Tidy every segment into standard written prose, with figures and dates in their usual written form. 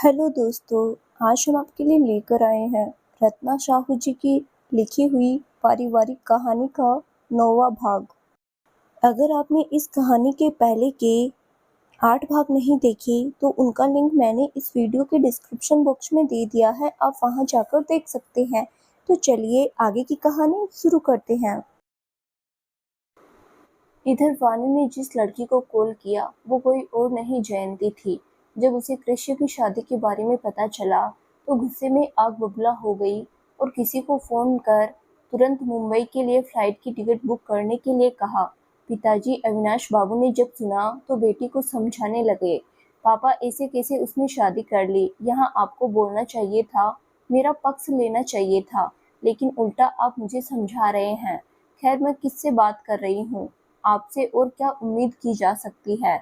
Hello दोस्तों, आज हम आपके लिए लेकर आए हैं रत्ना साहू जी की लिखी हुई पारिवारिक कहानी का 9वां भाग। अगर आपने इस कहानी के पहले के 8 भाग नहीं देखे तो उनका लिंक मैंने इस वीडियो के डिस्क्रिप्शन बॉक्स में दे दिया है, आप वहां जाकर देख सकते हैं। तो चलिए आगे की कहानी शुरू करते हैं। इधर वानी ने जिस लड़की को कॉल किया वो कोई और नहीं जयंती थी। जब उसे कृष्य की शादी के बारे में पता चला तो गुस्से में आग बबूला हो गई और किसी को फोन कर तुरंत मुंबई के लिए फ्लाइट की टिकट बुक करने के लिए कहा। पिताजी अविनाश बाबू ने जब सुना तो बेटी को समझाने लगे, पापा ऐसे कैसे उसने शादी कर ली, यहाँ आपको बोलना चाहिए था, मेरा पक्ष लेना चाहिए था, लेकिन उल्टा आप मुझे समझा रहे हैं। खैर मैं किससे बात कर रही हूँ, आपसे और क्या उम्मीद की जा सकती है।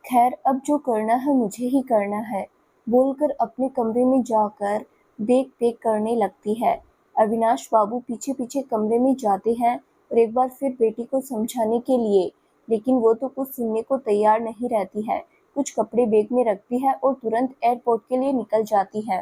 खैर अब जो करना है मुझे ही करना है, बोलकर अपने कमरे में जाकर बैग पैक करने लगती है। अविनाश बाबू पीछे पीछे कमरे में जाते हैं और एक बार फिर बेटी को समझाने के लिए, लेकिन वो तो कुछ सुनने को तैयार नहीं रहती है। कुछ कपड़े बैग में रखती है और तुरंत एयरपोर्ट के लिए निकल जाती है।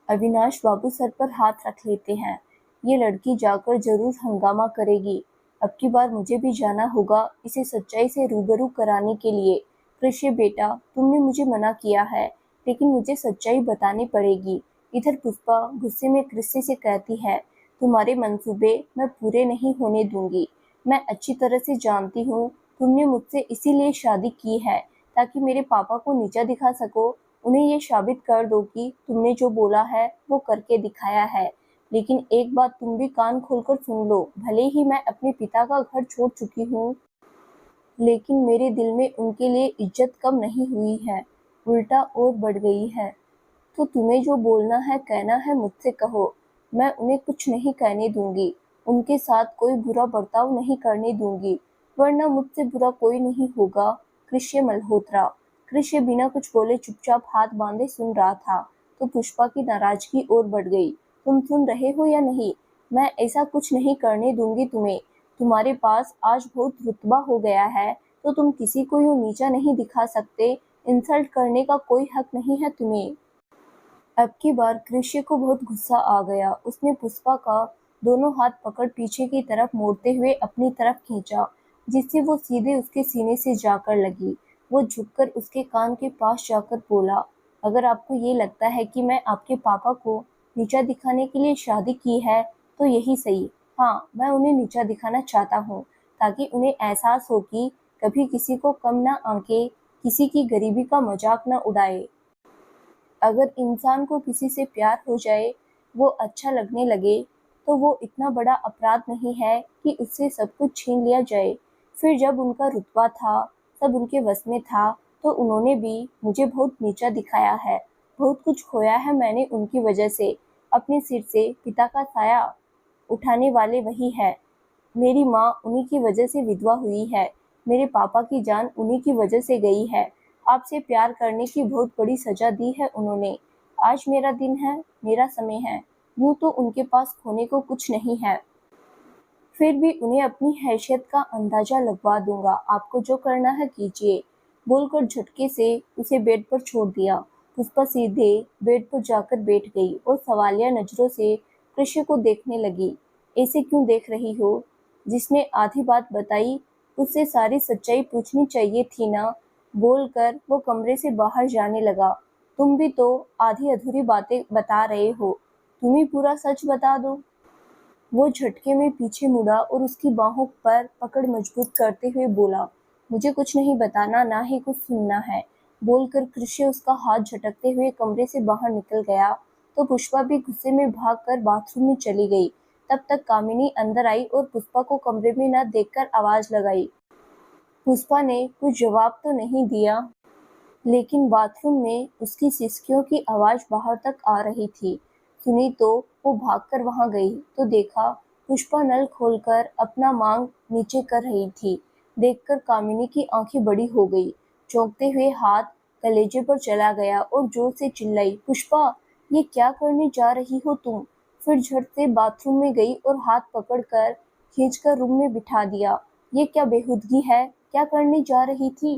अविनाश बाबू सर पर हाथ रख लेते हैं। ये लड़की जाकर जरूर हंगामा करेगी। अब की बार मुझे भी जाना होगा इसे सच्चाई से रूबरू कराने के लिए। कृष्य बेटा, तुमने मुझे मना किया है, लेकिन मुझे सच्चाई बतानी पड़ेगी। इधर पुष्पा गुस्से में कृष्य से कहती है, तुम्हारे मंसूबे मैं पूरे नहीं होने दूंगी। मैं अच्छी तरह से जानती हूँ तुमने मुझसे इसीलिए शादी की है ताकि मेरे पापा को नीचा दिखा सको, उन्हें ये साबित कर दो कि तुमने जो बोला है वो करके दिखाया है। लेकिन एक बात तुम भी कान खोलकर सुन लो, भले ही मैं अपने पिता का घर छोड़ चुकी हूँ, लेकिन मेरे दिल में उनके लिए इज्जत कम नहीं हुई है, उल्टा और बढ़ गई है। तो तुम्हें जो बोलना है कहना है मुझसे कहो, मैं उन्हें कुछ नहीं कहने दूंगी, उनके साथ कोई बुरा बर्ताव नहीं करने दूंगी, वरना मुझसे बुरा कोई नहीं होगा। कृष्य मल्होत्रा। कृष्य बिना कुछ बोले चुपचाप हाथ बांधे सुन रहा था तो पुष्पा की नाराजगी और बढ़ गई। तुम सुन रहे हो या नहीं? मैं ऐसा कुछ नहीं करने दूंगी तुम्हें। तुम्हारे पास आज बहुत रुतबा हो गया है तो तुम किसी को यूं नीचा नहीं दिखा सकते, इंसल्ट करने का कोई हक नहीं है तुम्हें। अब की बार कृष्य को बहुत गुस्सा आ गया। उसने पुष्पा का दोनों हाथ पकड़ पीछे की तरफ मोड़ते हुए अपनी तरफ खींचा, जिससे वो सीधे उसके सीने से जाकर लगी। वो झुककर उसके कान के पास जाकर बोला, अगर आपको ये लगता है कि मैं आपके पापा को नीचा दिखाने के लिए शादी की है तो यही सही। हाँ, मैं उन्हें नीचा दिखाना चाहता हूँ ताकि उन्हें एहसास हो कि कभी किसी को कम ना आंके, किसी की गरीबी का मजाक न उड़ाए। अगर इंसान को किसी से प्यार हो जाए, वो अच्छा लगने लगे, तो वो इतना बड़ा अपराध नहीं है कि उससे सब कुछ छीन लिया जाए। फिर जब उनका रुतबा था, सब उनके वश में था, तो उन्होंने भी मुझे बहुत नीचा दिखाया है। बहुत कुछ खोया है मैंने उनकी वजह से। अपने सिर से पिता का साया उठाने वाले वही है। मेरी माँ उन्हीं की वजह से विधवा हुई है, मेरे पापा की जान उन्हीं की वजह से गई है। आपसे प्यार करने की बहुत बड़ी सजा दी है उन्होंने। आज मेरा दिन है, मेरा समय है, यूं तो उनके पास खोने को कुछ नहीं है, फिर भी उन्हें अपनी हैसियत का अंदाजा लगवा दूंगा। आपको जो करना है कीजिए, बोलकर झटके से उसे बेड पर छोड़ दिया। पुष्पा सीधे बेड पर जाकर बैठ गई और सवालिया नजरों से कृष्य को देखने लगी। ऐसे क्यों देख रही हो? जिसने आधी बात बताई उससे सारी सच्चाई पूछनी चाहिए थी ना, बोलकर वो कमरे से बाहर जाने लगा। तुम भी तो आधी अधूरी बातें बता रहे हो, तुम ही पूरा सच बता दो। वो झटके में पीछे मुड़ा और उसकी बाहों पर पकड़ मजबूत करते हुए बोला, मुझे कुछ नहीं बताना, ना ही कुछ सुनना है। बोलकर कृष्य उसका हाथ झटकते हुए कमरे से बाहर निकल गया तो पुष्पा भी गुस्से में भागकर बाथरूम में चली गई। तब तक कामिनी अंदर आई और पुष्पा को कमरे में न देखकर आवाज लगाई। पुष्पा ने कुछ जवाब तो नहीं दिया, लेकिन बाथरूम में उसकी सिसकियों की आवाज बाहर तक आ रही थी। सुनी तो वो भागकर वहां गई तो देखा पुष्पा नल खोलकर अपना मांग नीचे कर रही थी। देखकर कामिनी की आंखें बड़ी हो गई। चौंकते हुए हाथ कलेजे पर चला गया और जोर से चिल्लाई, पुष्पा, ये क्या करने जा रही हो तुम? फिर झट से बाथरूम में गई और हाथ पकड़कर खींचकर रूम में बिठा दिया। ये क्या बेहूदगी है, क्या करने जा रही थी?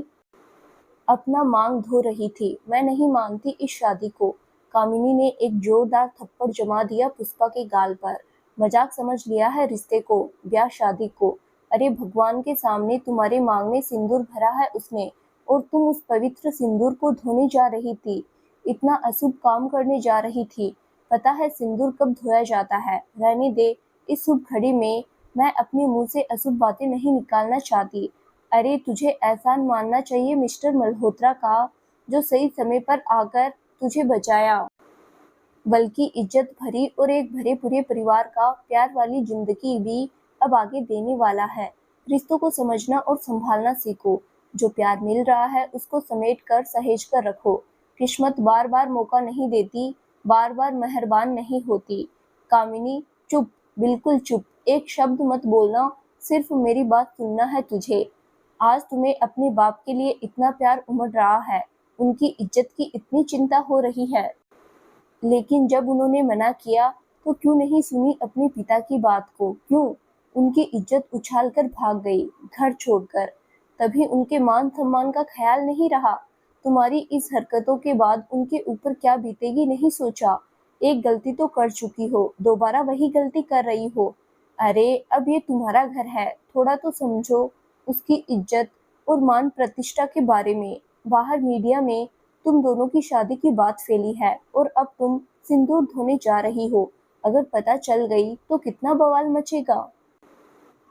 अपना मांग धो रही थी। मैं नहीं मानती इस शादी को। कामिनी ने एक जोरदार थप्पड़ जमा दिया पुष्पा के गाल पर। मजाक समझ लिया है रिश्ते को, ब्याह शादी को। अरे भगवान के सामने तुम्हारे मांग में सिंदूर भरा है उसने, और तुम उस पवित्र सिंदूर को धोने जा रही थी। इतना अशुभ काम करने जा रही थी। पता है सिंदूर कब धोया जाता है? रहने दे, इस शुभ घड़ी में मैं अपने मुंह से अशुभ बातें नहीं निकालना चाहती। अरे तुझे एहसान मानना चाहिए मिस्टर मल्होत्रा का, जो सही समय पर आकर तुझे बचाया। बल्कि इज्जत भरी और एक भरे पूरे परिवार का प्यार वाली जिंदगी भी अब आगे देने वाला है। रिश्तों को समझना और संभालना सीखो। जो प्यार मिल रहा है उसको समेट कर सहेज कर रखो। किस्मत बार बार मौका नहीं देती, बार बार मेहरबान नहीं होती। कामिनी चुप, बिल्कुल चुप, एक शब्द मत बोलना, सिर्फ मेरी बात सुनना है तुझे। आज तुम्हें अपने बाप के लिए इतना प्यार उमड़ रहा है, उनकी इज्जत की इतनी चिंता हो रही है, लेकिन जब उन्होंने मना किया तो क्यों नहीं सुनी अपने पिता की बात को? क्यों उनकी इज्जत उछाल कर भाग गई, घर छोड़कर? तभी उनके मान सम्मान का ख्याल नहीं रहा। तुम्हारी इस हरकतों के बाद उनके ऊपर क्या बीतेगी नहीं सोचा। एक गलती तो कर चुकी हो, दोबारा वही गलती कर रही हो। अरे अब ये तुम्हारा घर है, थोड़ा तो समझो उसकी इज्जत और मान प्रतिष्ठा के बारे में। बाहर मीडिया में तुम दोनों की शादी की बात फैली है और अब तुम सिंदूर धोने जा रही हो। अगर पता चल गई तो कितना बवाल मचेगा,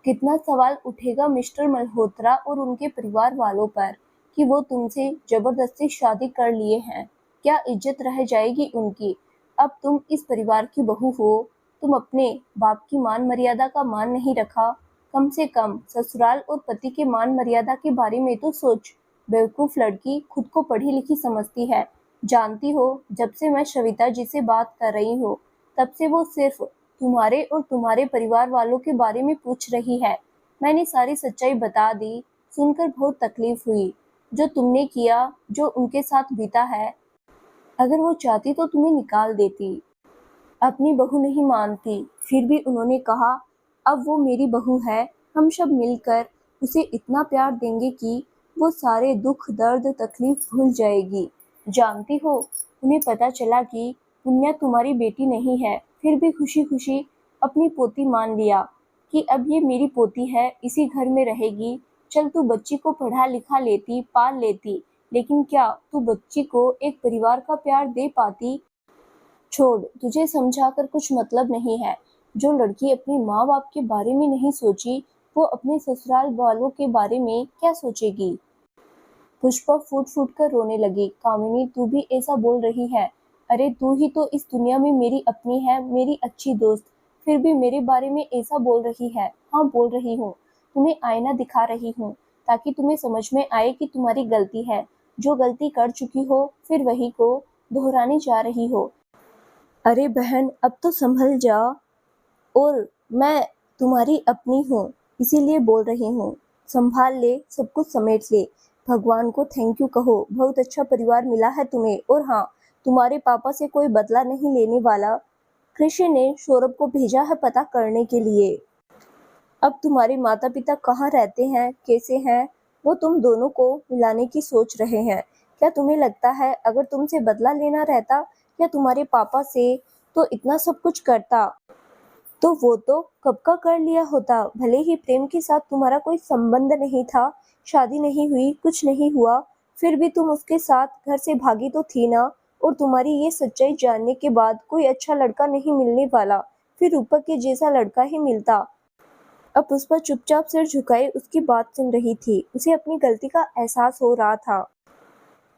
कितना सवाल उठेगा मिस्टर मल्होत्रा और उनके परिवार वालों पर कि वो तुमसे जबरदस्ती शादी कर लिए हैं। क्या इज्जत रह जाएगी उनकी? अब तुम इस परिवार की बहू हो, तुम अपने बाप की मान मर्यादा का मान नहीं रखा। कम से कम ससुराल और पति के मान मर्यादा के बारे में तो सोच। बेवकूफ लड़की, खुद को पढ़ी लिखी समझती है। जानती हो, जब से मैं श्वेता जी से बात कर रही हूँ तब से वो सिर्फ तुम्हारे और तुम्हारे परिवार वालों के बारे में पूछ रही है। मैंने सारी सच्चाई बता दी। सुनकर बहुत तकलीफ हुई। जो तुमने किया, जो उनके साथ बीता है, अगर वो चाहती तो तुम्हें निकाल देती। अपनी बहू नहीं मानती, फिर भी उन्होंने कहा अब वो मेरी बहू है। हम सब मिलकर उसे इतना प्यार देंगे कि वो सारे दुख दर्द तकलीफ भूल जाएगी। जानती हो, उन्हें पता चला कि पुण्या तुम्हारी बेटी नहीं है, फिर भी खुशी खुशी अपनी पोती मान लिया कि अब ये मेरी पोती है, इसी घर में रहेगी। चल तू बच्ची को पढ़ा लिखा लेती, पाल लेती, लेकिन क्या तू बच्ची को एक परिवार का प्यार दे पाती? छोड़, तुझे समझाकर कुछ मतलब नहीं है। जो लड़की अपने माँ बाप के बारे में नहीं सोची, वो अपने ससुराल वालों के बारे में क्या सोचेगी? पुष्पा फूट फूट कर रोने लगी। कामिनी तू भी ऐसा बोल रही है? अरे तू ही तो इस दुनिया में मेरी अपनी है, मेरी अच्छी दोस्त, फिर भी मेरे बारे में ऐसा बोल रही है। हाँ बोल रही हूँ, तुम्हें आईना दिखा रही हूँ ताकि तुम्हें समझ में आए कि तुम्हारी गलती है। जो गलती कर चुकी हो फिर वही को दोहराने जा रही हो। अरे बहन, अब तो संभल जा, और मैं तुम्हारी अपनी हूँ, इसीलिए बोल रही हूँ। संभाल ले, सब कुछ समेट ले। भगवान को थैंक यू कहो, बहुत अच्छा परिवार मिला है तुम्हें। और हाँ, तुम्हारे पापा से कोई बदला नहीं लेने वाला। कृषि ने सौरभ को भेजा है पता करने के लिए। अब तुम्हारे माता पिता कहाँ रहते हैं, कैसे हैं, वो तुम दोनों को मिलाने की सोच रहे हैं। क्या तुम्हें लगता है अगर तुमसे बदला लेना रहता या तुम्हारे पापा से तो इतना सब कुछ करता? तो वो तो कब का कर लिया होता। भले ही प्रेम के साथ तुम्हारा कोई संबंध नहीं था, शादी नहीं हुई, कुछ नहीं हुआ, फिर भी तुम उसके साथ घर से भागी तो थी ना। और तुम्हारी ये सच्चाई जानने के बाद कोई अच्छा लड़का नहीं मिलने वाला, फिर रूपक के जैसा लड़का ही मिलता। अब पुष्पा चुपचाप सिर झुकाए उसकी बात सुन रही थी। उसे अपनी गलती का एहसास हो रहा था।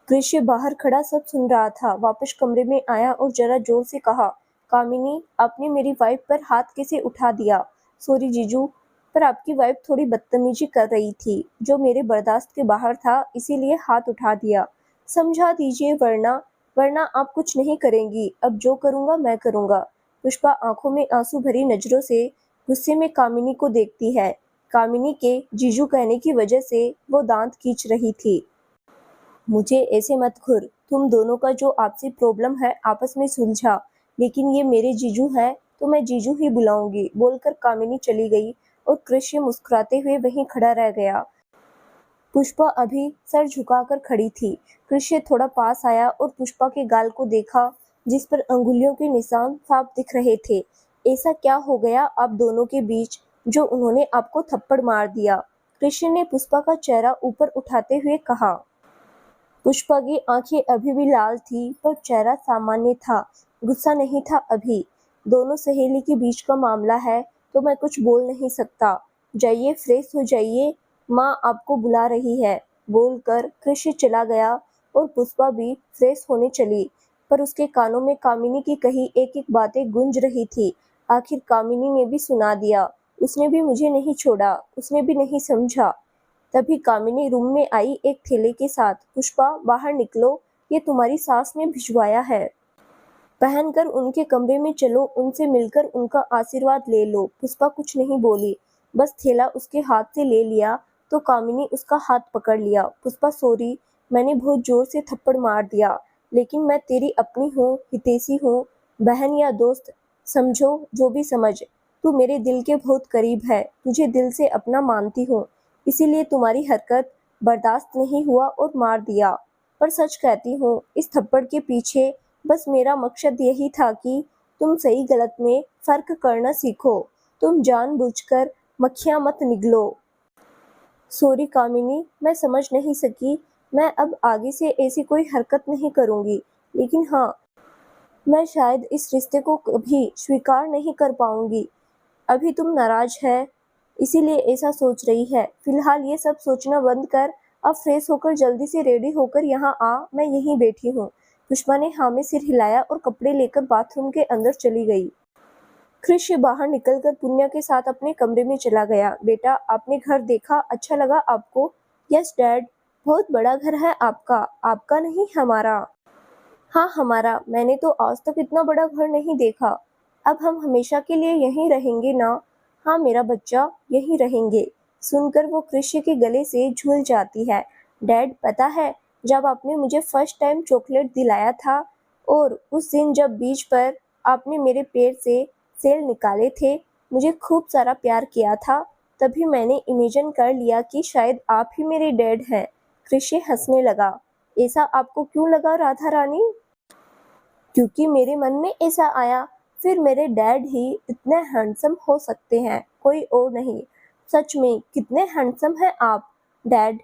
कृष्य बाहर खड़ा सब सुन रहा था। वापस कमरे में आया और जरा जोर से कहा, कामिनी, आपने मेरी वाइफ पर हाथ कैसे उठा दिया? सॉरी जीजू, पर आपकी वाइफ थोड़ी बदतमीजी कर रही थी, जो मेरे बर्दाश्त के बाहर था, इसीलिए हाथ उठा दिया। समझा दीजिए, वरना वरना आप कुछ नहीं करेंगी। अब जो करूँगा मैं करूँगा। पुष्पा आंखों में आंसू भरी नजरों से गुस्से में कामिनी को देखती है। कामिनी के जीजू कहने की वजह से वो दांत खींच रही थी। मुझे ऐसे मत घूर। तुम दोनों का जो आपसी प्रॉब्लम है आपस में सुलझा, लेकिन ये मेरे जीजू हैं तो मैं जीजू ही बुलाऊंगी, बोलकर कामिनी चली गई और कृष्य मुस्कुराते हुए वहीं खड़ा रह गया। पुष्पा अभी सर झुकाकर खड़ी थी। कृष्य थोड़ा पास आया और पुष्पा के गाल को देखा, जिस पर अंगुलियों के निशान साफ दिख रहे थे। ऐसा क्या हो गया आप दोनों के बीच, जो उन्होंने आपको थप्पड़ मार दिया? कृष्य ने पुष्पा का चेहरा ऊपर उठाते हुए कहा। पुष्पा की आंखें अभी भी लाल थी, पर चेहरा सामान्य था, गुस्सा नहीं था अभी। दोनों सहेली के बीच का मामला है, तो मैं कुछ बोल नहीं सकता। जाइए, फ्रेश हो जाइए, माँ आपको बुला रही है। बोलकर कृष्य चला गया और पुष्पा भी फ्रेश होने चली, पर उसके कानों में कामिनी की कही एक एक बातें गूंज रही थी। आखिर कामिनी ने भी सुना दिया, उसने भी मुझे नहीं छोड़ा, उसने भी नहीं समझा। तभी कामिनी रूम में आई एक थैले के साथ। पुष्पा, बाहर निकलो, ये तुम्हारी सास ने भिजवाया है, पहनकर उनके कमरे में चलो, उनसे मिलकर उनका आशीर्वाद ले लो। पुष्पा कुछ नहीं बोली, बस थैला उसके हाथ से ले लिया तो कामिनी उसका हाथ पकड़ लिया। पुष्पा, सॉरी, मैंने बहुत जोर से थप्पड़ मार दिया, लेकिन मैं तेरी अपनी हूँ, हितैषी हूँ, बहन या दोस्त समझो, जो भी समझ। तू मेरे दिल के बहुत करीब है, तुझे दिल से अपना मानती हूँ, इसीलिए तुम्हारी हरकत बर्दाश्त नहीं हुआ और मार दिया। पर सच कहती हूँ, इस थप्पड़ के पीछे बस मेरा मकसद यही था कि तुम सही गलत में फर्क करना सीखो, तुम जानबूझकर मक्खियाँ मत निगलो। सॉरी कामिनी, मैं समझ नहीं सकी, मैं अब आगे से ऐसी कोई हरकत नहीं करूँगी, लेकिन हाँ, मैं शायद इस रिश्ते को कभी स्वीकार नहीं कर पाऊँगी। अभी तुम नाराज है, इसीलिए ऐसा सोच रही है। फिलहाल ये सब सोचना बंद कर, अब फ्रेश होकर जल्दी से रेडी होकर यहाँ आ, मैं यहीं बैठी हूँ। पुष्पा ने हाँ में सिर हिलाया और कपड़े लेकर बाथरूम के अंदर चली गई। कृष्य बाहर निकलकर पुण्या के साथ अपने कमरे में चला गया। बेटा, आपने घर देखा, अच्छा लगा आपको? यस डैड, बहुत बड़ा घर है आपका। आपका नहीं, हमारा। हाँ, हमारा। मैंने तो आज तक इतना बड़ा घर नहीं देखा। अब हम हमेशा के लिए यहीं रहेंगे ना? हाँ मेरा बच्चा, यहीं रहेंगे। सुनकर वो कृष्य के गले से झूल जाती है। डैड, पता है, जब आपने मुझे फर्स्ट टाइम चॉकलेट दिलाया था और उस दिन जब बीच पर आपने मेरे पैर से सेल निकाले थे, मुझे खूब सारा प्यार किया था, तभी मैंने इमेजिन कर लिया कि शायद आप ही मेरे डैड हैं। कृष्य हंसने लगा। ऐसा आपको क्यों लगा राधा रानी? क्योंकि मेरे मन में ऐसा आया, फिर मेरे डैड ही इतने हैंडसम हो सकते हैं, कोई और नहीं। सच में कितने हैंडसम हैं आप, डैड।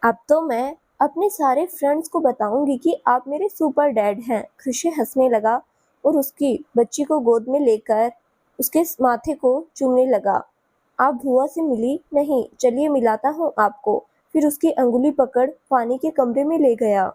अब तो मैं अपने सारे फ्रेंड्स को बताऊंगी कि आप मेरे सुपर डैड हैं। कृषि हंसने लगा और उसकी बच्ची को गोद में लेकर उसके माथे को चूमने लगा। आप बुआ से मिली नहीं? चलिए मिलाता हूँ आपको। फिर उसकी अंगुली पकड़ पानी के कमरे में ले गया।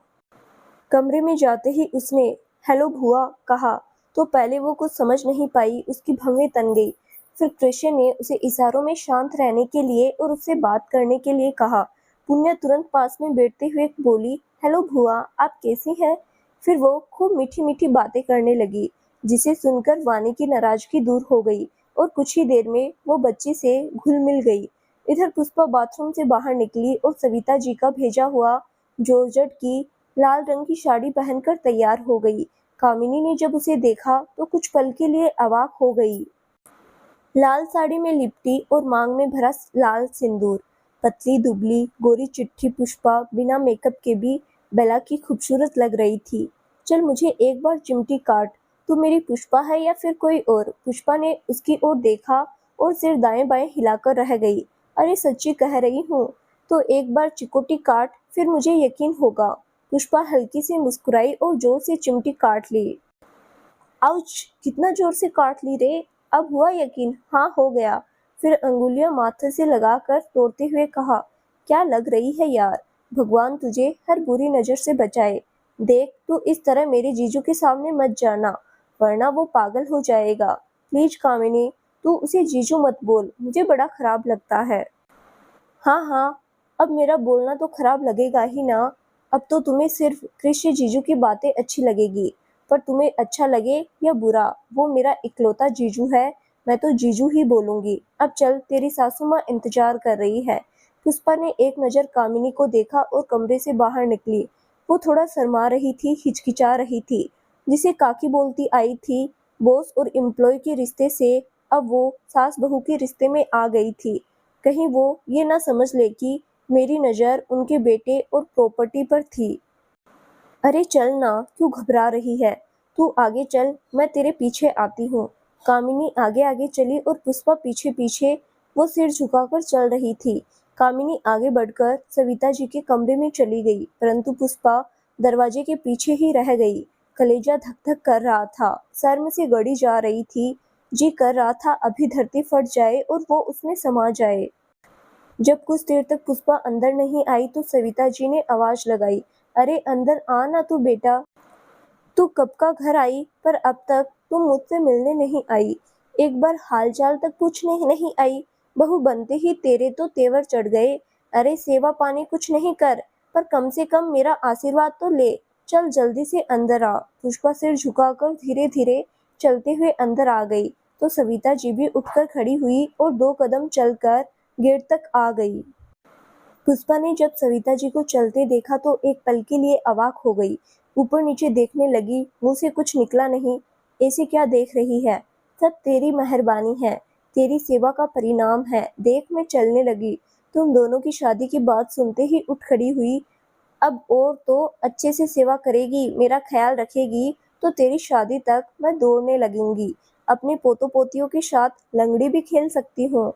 कमरे में जाते ही उसने हेलो भुआ कहा तो पहले वो कुछ समझ नहीं पाई, उसकी भवें तन गई। फिर कृष्ण ने उसे इशारों में शांत रहने के लिए और उससे बात करने के लिए कहा। पुण्य तुरंत पास में बैठते हुए बोली, हेलो भुआ, आप कैसी हैं? फिर वो खूब मीठी मीठी बातें करने लगी, जिसे सुनकर वानी की नाराजगी दूर हो गई और कुछ ही देर में वो बच्ची से घुल मिल गई। इधर पुष्पा बाथरूम से बाहर निकली और सविता जी का भेजा हुआ जॉर्जेट की लाल रंग की साड़ी पहनकर तैयार हो गई। कामिनी ने जब उसे देखा तो कुछ पल के लिए अवाक हो गई। लाल साड़ी में लिपटी और मांग में भरा लाल सिंदूर, पतली दुबली गोरी चिट्ठी पुष्पा बिना मेकअप के भी बेला की खूबसूरत लग रही थी। चल मुझे एक बार चिमटी काट, तू मेरी पुष्पा है या फिर कोई और? पुष्पा ने उसकी ओर देखा और सिर दाएं बाएं हिलाकर रह गई। अरे सच्ची कह रही हूँ, तो एक बार चिकोटी काट, फिर मुझे यकीन होगा। पुष्पा हल्की सी मुस्कुराई और जोर से चिमटी काट ली। आउच! कितना जोर से काट ली रे! अब हुआ यकीन? हाँ, हो गया। फिर अंगुलियां माथे से लगाकर तोड़ते हुए कहा, क्या लग रही है यार, भगवान तुझे हर बुरी नजर से बचाए। देख, तू इस तरह मेरे जीजू के सामने मत जाना, वरना वो पागल हो जाएगा। प्लीज कामिनी, तू उसे जीजू मत बोल, मुझे बड़ा खराब लगता है। हाँ हाँ, अब मेरा बोलना तो खराब लगेगा ही ना। अब तो तुम्हें सिर्फ कृष्ण जीजू की बातें अच्छी लगेगी, पर तुम्हें अच्छा लगे या बुरा, वो मेरा इकलौता जीजू है, मैं तो जीजू ही बोलूंगी। अब चल, तेरी सासू माँ इंतजार कर रही है। पुष्पा ने एक नज़र कामिनी को देखा और कमरे से बाहर निकली। वो थोड़ा शर्मा रही थी, हिचकिचा रही थी। जिसे काकी बोलती आई थी, बॉस और एम्प्लॉय के रिश्ते से अब वो सास बहू के रिश्ते में आ गई थी। कहीं वो ये ना समझ ले कि मेरी नज़र उनके बेटे और प्रॉपर्टी पर थी। अरे चल ना, क्यों घबरा रही है? तू आगे चल, मैं तेरे पीछे आती हूँ। कामिनी आगे आगे चली और पुष्पा पीछे पीछे। वो सिर झुकाकर चल रही थी। कामिनी आगे बढ़कर सविता जी के कमरे में चली गई, परंतु पुष्पा दरवाजे के पीछे ही रह गई। कलेजा धक धक कर रहा था, सर में से गड़ी जा रही थी। जी कर रहा था अभी धरती फट जाए और वो उसमें समा जाए। जब कुछ देर तक पुष्पा अंदर नहीं आई तो सविता जी ने आवाज लगाई, अरे अंदर आ ना तू बेटा। तू कब का घर आई, पर अब तक तुम मुझसे मिलने नहीं आई, एक बार हालचाल तक पूछने नहीं आई। बहू बनते ही तेरे तो तेवर चढ़ गए। अरे सेवा पानी कुछ नहीं कर, पर कम से कम मेरा आशीर्वाद तो ले। चल जल्दी से अंदर आ। पुष्पा सिर झुकाकर धीरे धीरे चलते हुए अंदर आ गई तो सविता जी भी उठकर खड़ी हुई और 2 कदम चलकर गेट तक आ गई। पुष्पा ने जब सविता जी को चलते देखा तो एक पल के लिए अवाक हो गई। ऊपर नीचे देखने लगी, मुंह से कुछ निकला नहीं। ऐसे क्या देख रही है? सब तेरी मेहरबानी है, तेरी सेवा का परिणाम है। देख मैं चलने लगी। तुम दोनों की शादी की बात सुनते ही उठ खड़ी हुई। अब और तो अच्छे से सेवा करेगी, मेरा ख्याल रखेगी तो तेरी शादी तक मैं दौड़ने लगूंगी। अपने पोतों पोतियों के साथ लंगड़ी भी खेल सकती हूँ।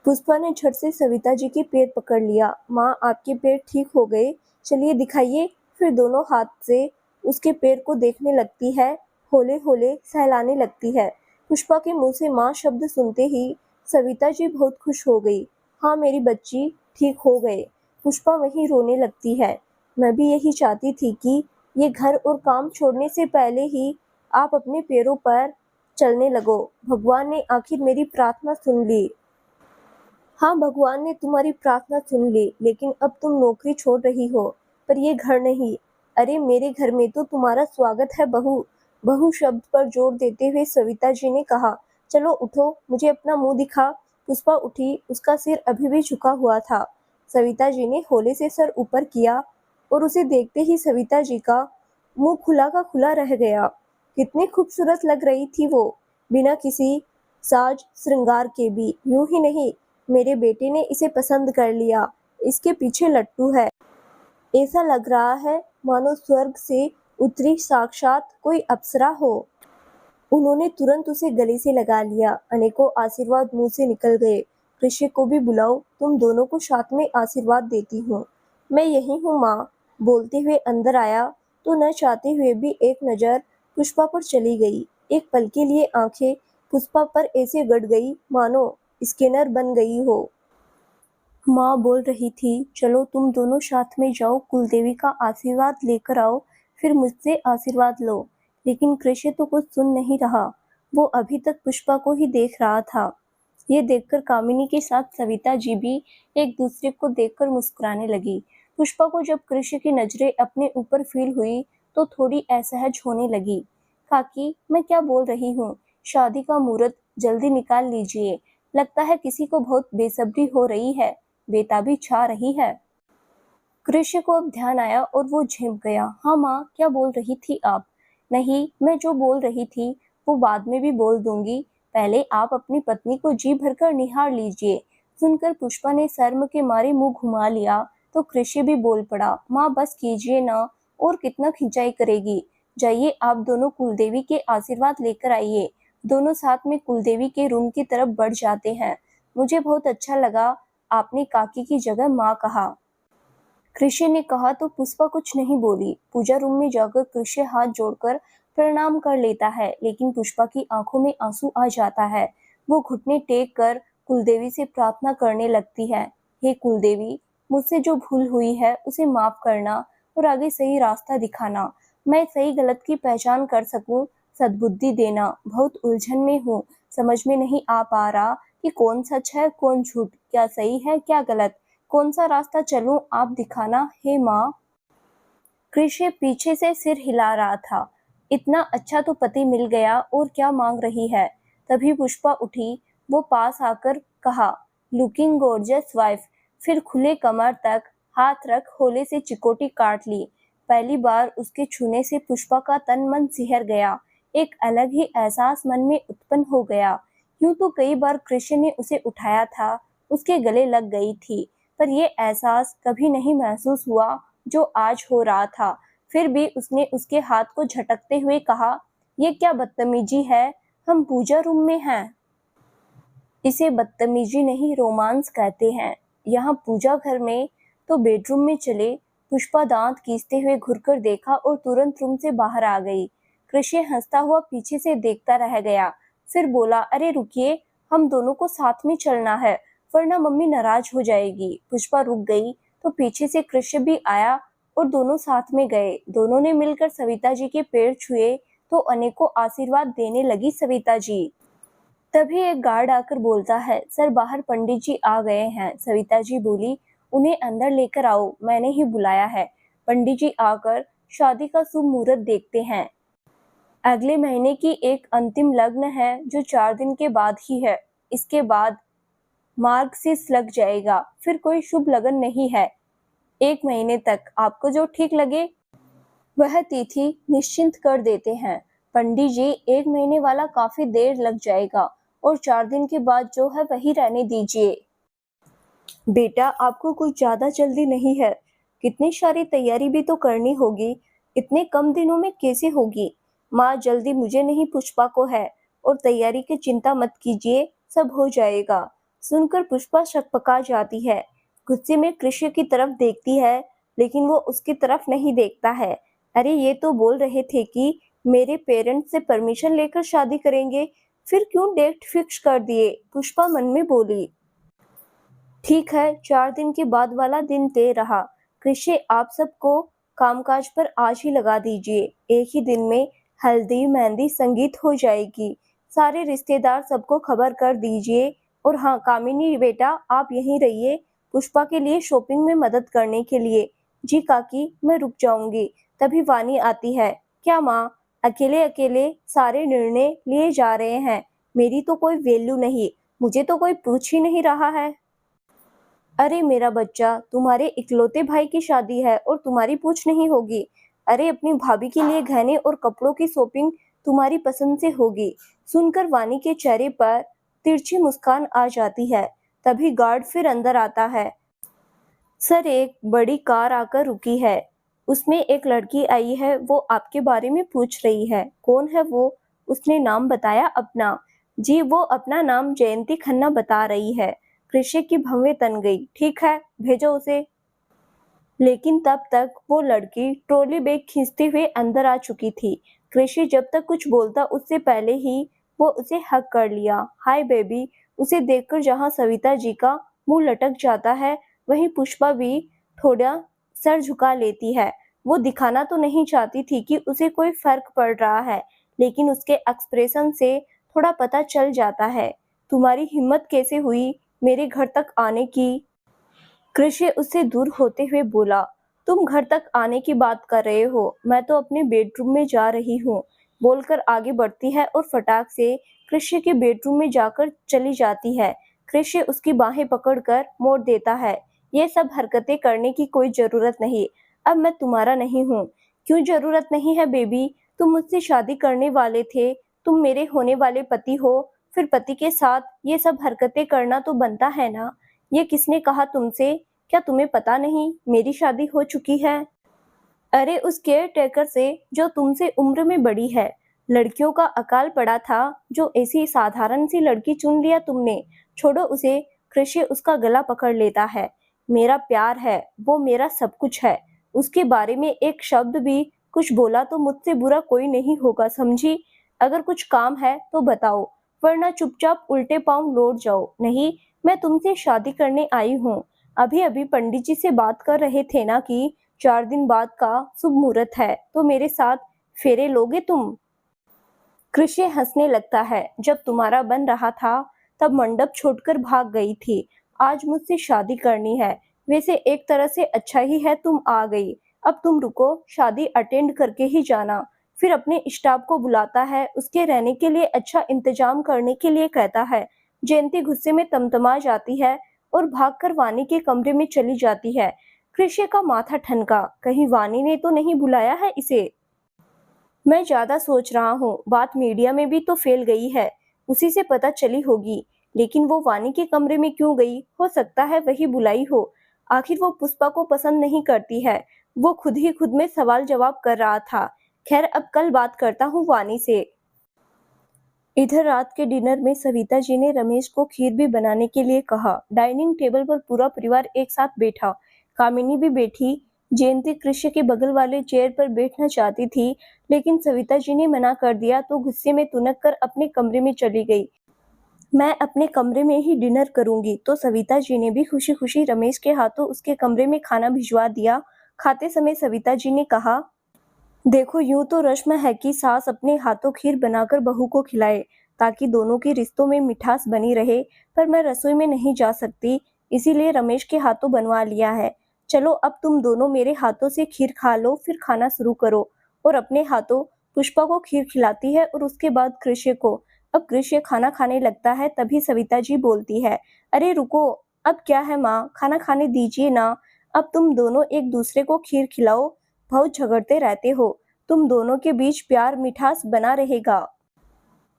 पुष्पा ने झट से सविता जी के पैर पकड़ लिया। माँ आपके पैर ठीक हो गए, चलिए दिखाइए। फिर दोनों हाथ से उसके पैर को देखने लगती है, होले होले सहलाने लगती है। पुष्पा के मुंह से माँ शब्द सुनते ही सविता जी बहुत खुश हो गई। हाँ मेरी बच्ची ठीक हो गए। पुष्पा वहीं रोने लगती है। मैं भी यही चाहती थी कि ये घर और काम छोड़ने से पहले ही आप अपने पैरों पर चलने लगो। भगवान ने आखिर मेरी प्रार्थना सुन ली। हाँ भगवान ने तुम्हारी प्रार्थना सुन ली, लेकिन अब तुम नौकरी छोड़ रही हो, पर ये घर नहीं। अरे मेरे घर में तो तुम्हारा स्वागत है बहू। बहू शब्द पर जोर देते हुए सविता जी ने कहा, चलो उठो, मुझे अपना मुंह दिखा। पुष्पा उठी, उसका सिर अभी भी झुका हुआ था। सविता जी ने होले से सर ऊपर किया और उसे देखते ही सविता जी का मुंह खुला का खुला रह गया। कितनी खूबसूरत लग रही थी वो, बिना किसी साज श्रृंगार के भी। यूं ही नहीं, मेरे बेटे ने इसे पसंद कर लिया, इसके पीछे लट्टू है। ऐसा लग रहा है मानो स्वर्ग से उतरी साक्षात कोई अप्सरा हो। उन्होंने तुरंत उसे गले से लगा लिया। अनेकों आशीर्वाद मुंह से निकल गए। कृष्य को भी बुलाओ, तुम दोनों को साथ में आशीर्वाद देती हूँ। मैं यही हूँ माँ, बोलते हुए अंदर आया तो न चाहते हुए भी एक नज़र पुष्पा पर चली गई। एक पल के लिए आंखें पुष्पा पर ऐसे गड़ गई मानो स्कैनर बन गई हो। माँ बोल रही थी, चलो तुम दोनों साथ में जाओ, कुलदेवी का आशीर्वाद लेकर आओ, फिर मुझसे आशीर्वाद लो। लेकिन कृष्य तो कुछ सुन नहीं रहा। वो अभी तक पुष्पा को ही देख रहा था। ये देखकर कामिनी के साथ सविता जी भी एक दूसरे को देखकर मुस्कुराने लगी। पुष्पा को जब कृष्य की नजरें अपने ऊपर फील हुई तो थोड़ी असहज होने लगी। काकी, मैं क्या बोल रही हूँ? शादी का मुहूर्त जल्दी निकाल लीजिए। लगता है किसी को बहुत बेसब्री हो रही है, बेताबी छा रही है। कृष्य को अब ध्यान आया और वो झिम गया। हाँ माँ, क्या बोल रही थी आप? नहीं, मैं जो बोल रही थी वो बाद में भी बोल दूंगी, पहले आप अपनी पत्नी को जी भरकर निहार लीजिए। सुनकर पुष्पा ने शर्म के मारे मुंह घुमा लिया तो कृष्य भी बोल पड़ा, माँ बस कीजिए ना, और कितना खिंचाई करेगी। जाइए आप दोनों कुलदेवी के आशीर्वाद लेकर आइए। दोनों साथ में कुलदेवी के रूम की तरफ बढ़ जाते हैं। मुझे बहुत अच्छा लगा आपने काकी की जगह माँ कहा। कृष्य ने कहा तो पुष्पा कुछ नहीं बोली। पूजा रूम में जाकर कृष्य हाथ जोड़कर प्रणाम कर लेता है, लेकिन पुष्पा की आंखों में आंसू आ जाता है। वो घुटने टेक कर कुलदेवी से प्रार्थना करने लगती है, हे कुलदेवी, मुझसे जो भूल हुई है उसे माफ करना और आगे सही रास्ता दिखाना। मैं सही गलत की पहचान कर सकूं, सद्बुद्धि देना। बहुत उलझन में हूँ, समझ में नहीं आ पा रहा कि कौन सच है कौन झूठ, क्या सही है क्या गलत, कौन सा रास्ता चलूं, आप दिखाना हे माँ। कृष्य पीछे से सिर हिला रहा था। इतना अच्छा तो पति मिल गया, और क्या मांग रही है। तभी पुष्पा उठी। वो पास आकर कहा, लुकिंग गॉर्जियस वाइफ। फिर खुले कमर तक हाथ रख होले से चिकोटी काट ली। पहली बार उसके छूने से पुष्पा का तन मन सिहर गया। एक अलग ही एहसास मन में उत्पन्न हो गया। यूं तो कई बार कृष्य ने उसे उठाया था, उसके गले लग गई थी, पर ये एहसास कभी नहीं महसूस हुआ जो आज हो रहा था। फिर भी उसने उसके हाथ को झटकते हुए कहा, ये क्या बदतमीजी है, हम पूजा रूम में हैं। इसे बदतमीजी नहीं रोमांस कहते हैं। यहाँ पूजा घर में तो बेडरूम में चले। पुष्पा दांत कीसते हुए घुरकर देखा और तुरंत रूम से बाहर आ गई। कृष्य हंसता हुआ पीछे से देखता रह गया, फिर बोला, अरे रुकिए, हम दोनों को साथ में चलना है, वरना मम्मी नाराज हो जाएगी। पुष्पा रुक गई तो पीछे से कृष्य भी आया और दोनों साथ में गए। दोनों ने मिलकर सविता जी के पैर छुए तो अनेकों आशीर्वाद देने लगी सविता जी। तभी एक गार्ड आकर बोलता है, सर बाहर पंडित जी आ गए हैं। सविता जी बोली, उन्हें अंदर लेकर आओ, मैंने ही बुलाया है। पंडित जी आकर शादी का शुभ मुहूर्त देखते हैं। अगले महीने की एक अंतिम लग्न है जो 4 दिन के बाद ही है। इसके बाद मार्गशीर्ष लग जाएगा, फिर कोई शुभ लगन नहीं है। 1 महीने तक आपको जो ठीक लगे वह तिथि निश्चिंत कर देते हैं। पंडित जी 1 महीने वाला काफी देर लग जाएगा और 4 दिन के बाद जो है वही रहने दीजिए। बेटा आपको कुछ ज्यादा जल्दी नहीं है, कितनी सारी तैयारी भी तो करनी होगी, इतने कम दिनों में कैसे होगी। माँ जल्दी मुझे नहीं पुष्पा को है, और तैयारी की चिंता मत कीजिए, सब हो जाएगा। सुनकर पुष्पा छकपका जाती है। गुस्से में कृष्य की तरफ देखती है, लेकिन वो उसकी तरफ नहीं देखता है। अरे ये तो बोल रहे थे कि मेरे पेरेंट्स से परमिशन लेकर शादी करेंगे, फिर क्यों डेट फिक्स कर दिए। पुष्पा मन में बोली। ठीक है, 4 दिन के बाद वाला दिन तय रहा। कृषि आप सबको कामकाज पर आज ही लगा दीजिए। एक ही दिन में हल्दी मेहंदी संगीत हो जाएगी। सारे रिश्तेदार सबको खबर कर दीजिए। और हाँ कामिनी बेटा, आप यहीं रहिए पुष्पा के लिए शॉपिंग में मदद करने के लिए। जी काकी, मैं रुक जाऊंगी। तभी वानी आती है। क्या माँ, अकेले अकेले सारे निर्णय लिए जा रहे हैं, मेरी तो कोई वैल्यू नहीं, मुझे तो कोई पूछ ही नहीं रहा है। अरे मेरा बच्चा, तुम्हारे इकलौते भाई की शादी है और तुम्हारी पूछ नहीं होगी। अरे अपनी भाभी के लिए गहने और कपड़ों की शॉपिंग तुम्हारी पसंद से होगी। सुनकर वानी के चेहरे पर तिरछी मुस्कान आ जाती है। तभी गार्ड फिर अंदर आता है। सर एक बड़ी कार आकर रुकी है, उसमें एक लड़की आई है, वो आपके बारे में पूछ रही है। कौन है वो? उसने नाम बताया अपना। जी वो अपना नाम जयंती खन्ना बता रही है। कृषि की भवें तन गई। ठीक है, भेजो उसे। लेकिन तब तक वो लड़की ट्रॉली बैग खींचते हुए अंदर आ चुकी थी। कृषि जब तक कुछ बोलता उससे पहले ही वो उसे हक कर लिया। Hi baby. उसे देखकर जहाँ सविता जी का मुंह लटक जाता है, वहीं पुष्पा भी थोड़ा सर झुका लेती है। वो दिखाना तो नहीं चाहती थी कि उसे कोई फर्क पड़ रहा है, लेकिन उसके एक्सप्रेशन से थोड़ा पता चल जाता है। तुम्हारी हिम्मत कैसे हुई मेरे घर तक आने की? कृषि उससे दूर होते हुए बोला, तुम घर तक आने की बात कर रहे हो, मैं तो अपने बेडरूम में जा रही हूँ। बोलकर आगे बढ़ती है और फटाक से कृषि के बेडरूम में जाकर चली जाती है। कृषि उसकी बाहें पकड़कर मोड़ देता है। ये सब हरकतें करने की कोई जरूरत नहीं, अब मैं तुम्हारा नहीं हूँ। क्यों जरूरत नहीं है बेबी? तुम मुझसे शादी करने वाले थे, तुम मेरे होने वाले पति हो, फिर पति के साथ ये सब हरकतें करना तो बनता है ना। ये किसने कहा तुमसे? क्या तुम्हें पता नहीं मेरी शादी हो चुकी है? अरे उस केयर टेकर से जो तुमसे उम्र में बड़ी है। लड़कियों का अकाल पड़ा था, जो ऐसी साधारण सी लड़की चुन लिया तुमने। छोड़ो उसे। कृषि उसका गला पकड़ लेता है। मेरा प्यार है, वो मेरा सब कुछ है। उसके बारे में एक शब्द भी कुछ बोला तो मुझसे बुरा कोई नहीं होगा, समझी? अगर कुछ काम है तो बताओ, वरना चुपचाप उल्टे पांव लौट जाओ। नहीं, मैं तुमसे शादी करने आई हूँ। अभी अभी पंडित जी से बात कर रहे थे ना कि 4 दिन बाद का शुभ मुहूर्त है, तो मेरे साथ फेरे लोगे तुम? कृषि हंसने लगता है। जब तुम्हारा बन रहा था तब मंडप छोड़कर भाग गई थी। आज मुझसे शादी करनी है। वैसे एक तरह से अच्छा ही है तुम आ गई। अब तुम रुको, शादी अटेंड करके ही जाना। फिर अपने स्टाफ को बुलाता है, उसके रहने के लिए अच्छा इंतजाम करने के लिए कहता है। जयंती गुस्से में तमतमा जाती है और भागकर वानी के कमरे में चली जाती है। कृषि का माथा ठनका, कहीं वानी ने तो नहीं बुलाया है इसे। मैं ज्यादा सोच रहा हूँ, बात मीडिया में भी तो फैल गई है, उसी से पता चली होगी। लेकिन वो वानी के कमरे में क्यों गई? हो सकता है वही बुलाई हो। आखिर वो पुष्पा को पसंद नहीं करती है। वो खुद ही खुद में सवाल जवाब कर रहा था। खैर, अब कल बात करता हूँ वानी से। इधर रात के डिनर में सविता जी ने रमेश को खीर भी बनाने के लिए कहा। डाइनिंग टेबल पर पूरा परिवार एक साथ बैठा। कामिनी भी बैठी। जयंती कृष्ण के बगल वाले चेयर पर बैठना चाहती थी, लेकिन सविता जी ने मना कर दिया तो गुस्से में तुनक कर अपने कमरे में चली गई। मैं अपने कमरे में ही डिनर करूंगी। तो सविता जी ने भी खुशी खुशी रमेश के हाथों उसके कमरे में खाना भिजवा दिया। खाते समय सविता जी ने कहा, देखो, यूं तो रस्म है कि सास अपने हाथों खीर बनाकर बहू को खिलाए ताकि दोनों के रिश्तों में मिठास बनी रहे, पर मैं रसोई में नहीं जा सकती, इसीलिए रमेश के हाथों बनवा लिया है। चलो, अब तुम दोनों मेरे हाथों से खीर खा लो, फिर खाना शुरू करो। और अपने हाथों पुष्पा को खीर खिलाती है और उसके बाद कृष्य को। अब कृष्य खाना खाने लगता है, तभी सविता जी बोलती है, अरे रुको, अब क्या है माँ, खाना खाने दीजिए ना। अब तुम दोनों एक दूसरे को खीर खिलाओ, बहुत झगड़ते रहते हो, तुम दोनों के बीच प्यार मिठास बना रहेगा।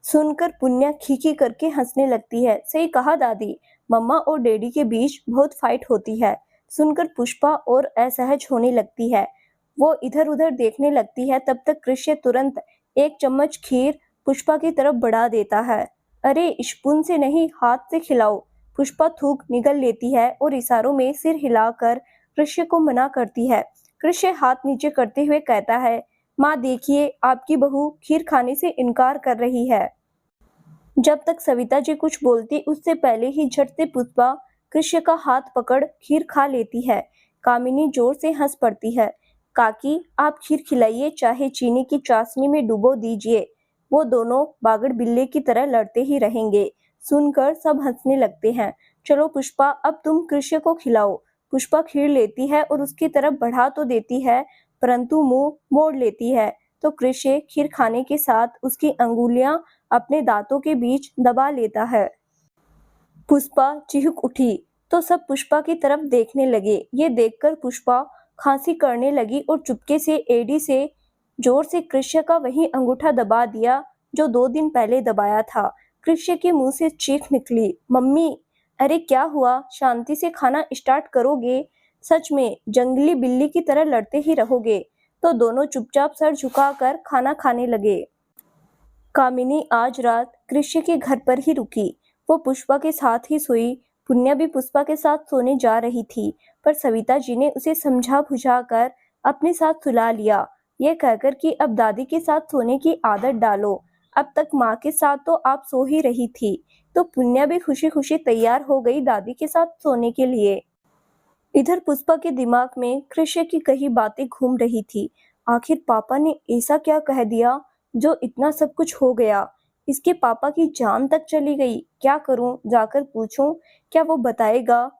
सुनकर पुण्या खीखी करके हंसने लगती है। सही कहा दादी, मम्मा और डैडी के बीच बहुत फाइट होती है। सुनकर पुष्पा और असहज होने लगती है। वो इधर उधर देखने लगती है। तब तक कृष्य तुरंत एक चम्मच खीर पुष्पा की तरफ बढ़ा देता है। अरे, स्पून से नहीं, हाथ से खिलाओ। पुष्पा थूक निगल लेती है और इशारों में सिर हिलाकर कृष्य को मना करती है। कृष्य हाथ नीचे करते हुए कहता है, माँ देखिए, आपकी बहू खीर खाने से इनकार कर रही है। जब तक सविता जी कुछ बोलती, उससे पहले ही झट से पुष्पा कृष्य का हाथ पकड़ खीर खा लेती है। कामिनी जोर से हंस पड़ती है। काकी, आप खीर खिलाइए, चाहे चीनी की चाशनी में डुबो दीजिए, वो दोनों बागड़ बिल्ले की तरह लड़ते ही रहेंगे। सुनकर सब हंसने लगते हैं। चलो पुष्पा, अब तुम कृष्य को खिलाओ। पुष्पा खीर लेती है और उसकी तरफ बढ़ा तो देती है, परंतु मुंह मोड़ लेती है। तो कृष्य खीर खाने के साथ उसकी अंगुलियां अपने दांतों के बीच दबा लेता है। पुष्पा चिहुक उठी तो सब पुष्पा की तरफ देखने लगे। ये देखकर पुष्पा खांसी करने लगी और चुपके से एड़ी से जोर से कृष्य का वही अंगूठा दबा दिया जो 2 दिन पहले दबाया था। कृष्य के मुंह से चीख निकली, मम्मी! अरे क्या हुआ? शांति से खाना स्टार्ट करोगे? सच में जंगली बिल्ली की तरह लड़ते ही रहोगे? तो दोनों चुपचाप सर झुकाकर खाना खाने लगे। कामिनी आज रात कृष्य के घर पर ही रुकी। वो पुष्पा के साथ ही सोई। पुण्या भी पुष्पा के साथ सोने जा रही थी, पर सविता जी ने उसे समझा बुझाकर अपने साथ सुला लिया, ये कहकर कि अब दादी के साथ सोने की आदत डालो। अब तक माँ के साथ तो आप सो ही रही थी। तो पुण्या भी खुशी खुशी तैयार हो गई दादी के साथ सोने के लिए। इधर पुष्पा के दिमाग में कृष्य की कई बातें घूम रही थी। आखिर पापा ने ऐसा क्या कह दिया जो इतना सब कुछ हो गया? इसके पापा की जान तक चली गई। क्या करूं? जाकर पूछूं? क्या वो बताएगा?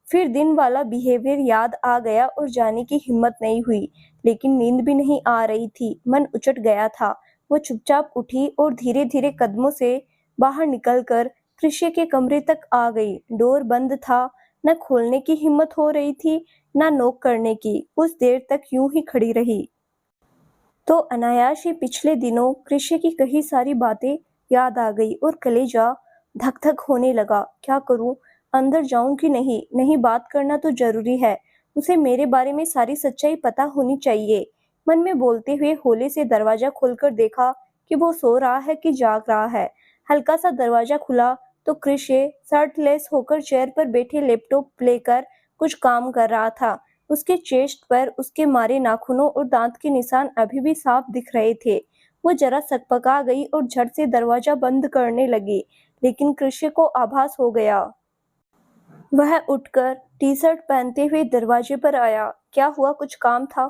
फिर दिन वाला बिहेवियर याद आ गया और जाने की हिम्मत नहीं हुई, लेकिन नींद भी नहीं आ रही थी, मन उचट गया था। वो चुपचाप उठी और धीरे धीरे कदमों से बाहर निकलकर कृष्य के कमरे तक आ गई। डोर बंद था। न खोलने की हिम्मत हो रही थी, न नॉक करने की। कुछ देर तक यूं ही खड़ी रही। तो अनायास ही पिछले दिनों कृष्य की कई सारी बातें याद आ गई और कलेजा धक धक होने लगा। क्या करूं? अंदर जाऊं कि नहीं? नहीं, बात करना तो जरूरी है। उसे मेरे बारे में सारी सच्चाई पता होनी चाहिए। मन में बोलते हुए होले से दरवाजा खोलकर देखा कि वो सो रहा है कि जाग रहा है। हल्का सा दरवाजा खुला तो कृष्य शर्टलेस होकर चेयर पर बैठे लैपटॉप लेकर कुछ काम कर रहा था। उसके चेस्ट पर उसके मारे नाखूनों और दांत के निशान अभी भी साफ दिख रहे थे। वो जरा सकपका गई और झट से दरवाजा बंद करने लगी, लेकिन कृष्य को आभास हो गया। वह उठकर टी शर्ट पहनते हुए दरवाजे पर आया। क्या हुआ? कुछ काम था?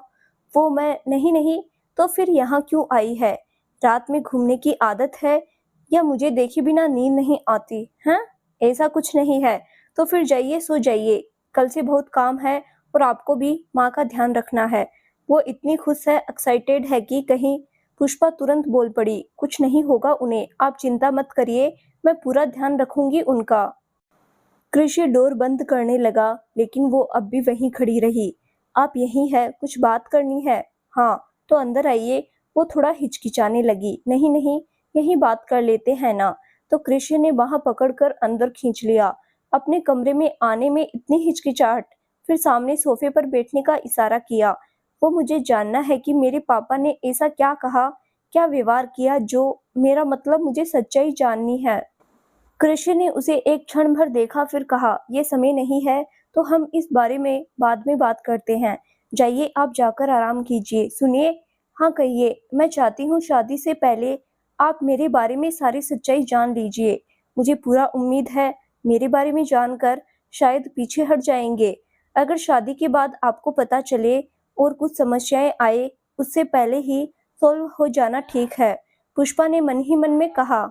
वो मैं नहीं नहीं, तो फिर यहाँ क्यों आई है? रात में घूमने की आदत है या मुझे देखे बिना नींद नहीं आती? हैं? ऐसा कुछ नहीं है। तो फिर जाइए, सो जाइए। कल से बहुत काम है और आपको भी माँ का ध्यान रखना है। वो इतनी खुश है, एक्साइटेड है कि कहीं। पुष्पा तुरंत बोल पड़ी, कुछ नहीं होगा उन्हें, आप चिंता मत करिए, मैं पूरा ध्यान रखूंगी उनका। कृष्य डोर बंद करने लगा, लेकिन वो अब भी वहीं खड़ी रही। आप यहीं है? कुछ बात करनी है? हाँ, तो अंदर आइए। वो थोड़ा हिचकिचाने लगी। नहीं नहीं, यहीं बात कर लेते हैं ना। तो कृष्य ने बाह पकड़कर अंदर खींच लिया। अपने कमरे में आने में इतनी हिचकिचाहट? फिर सामने सोफे पर बैठने का इशारा किया। वो मुझे जानना है कि मेरे पापा ने ऐसा क्या कहा, क्या व्यवहार किया, जो मेरा मतलब मुझे सच्चाई जाननी है। कृष्ण ने उसे एक क्षण भर देखा, फिर कहा, ये समय नहीं है तो हम इस बारे में बाद में बात करते हैं। जाइए, आप जाकर आराम कीजिए। सुनिए। हाँ कहिए। मैं चाहती हूँ शादी से पहले आप मेरे बारे में सारी सच्चाई जान लीजिए। मुझे पूरा उम्मीद है मेरे बारे में जानकर शायद पीछे हट जाएंगे। अगर शादी के बाद आपको पता चले और कुछ समस्याएं आए, उससे पहले ही सॉल्व हो जाना ठीक है। पुष्पा ने मन ही मन में कहा।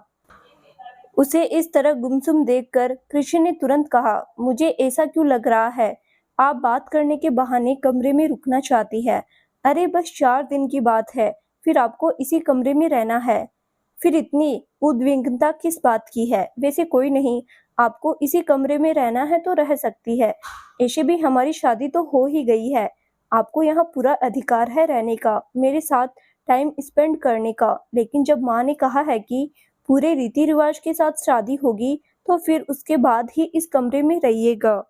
उसे इस तरह गुमसुम देखकर कृष्ण ने तुरंत कहा, मुझे ऐसा क्यों लग रहा है आप बात करने के बहाने कमरे में रुकना चाहती है। अरे बस 4 दिन की बात है, फिर आपको इसी कमरे में रहना है। फिर इतनी उद्विग्नता किस बात की है। वैसे कोई नहीं, आपको इसी कमरे में रहना है तो रह सकती है। ऐसे भी हमारी शादी तो हो ही गई है। आपको यहाँ पूरा अधिकार है रहने का, मेरे साथ टाइम स्पेंड करने का। लेकिन जब माँ ने कहा है कि पूरे रीति रिवाज के साथ शादी होगी, तो फिर उसके बाद ही इस कमरे में रहिएगा।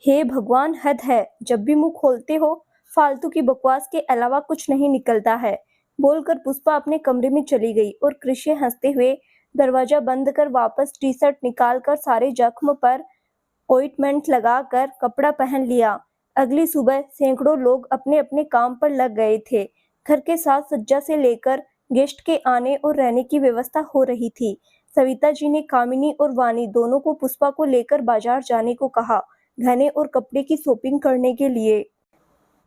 हे भगवान, हद है। जब भी मुंह खोलते हो फालतू की बकवास के अलावा कुछ नहीं निकलता है, बोलकर पुष्पा अपने कमरे में चली गई और कृष्ण हंसते हुए दरवाजा बंद कर वापस टी शर्ट निकाल कर सारे जख्म पर ऑइंटमेंट लगाकर कपड़ा पहन लिया। अगली सुबह सैकड़ों लोग अपने अपने काम पर लग गए थे। घर के साज सज्जा से लेकर गेस्ट के आने और रहने की व्यवस्था हो रही थी। सविता जी ने कामिनी और वानी दोनों को पुष्पा को लेकर बाजार जाने को कहा, गहने और कपड़े की शॉपिंग करने के लिए।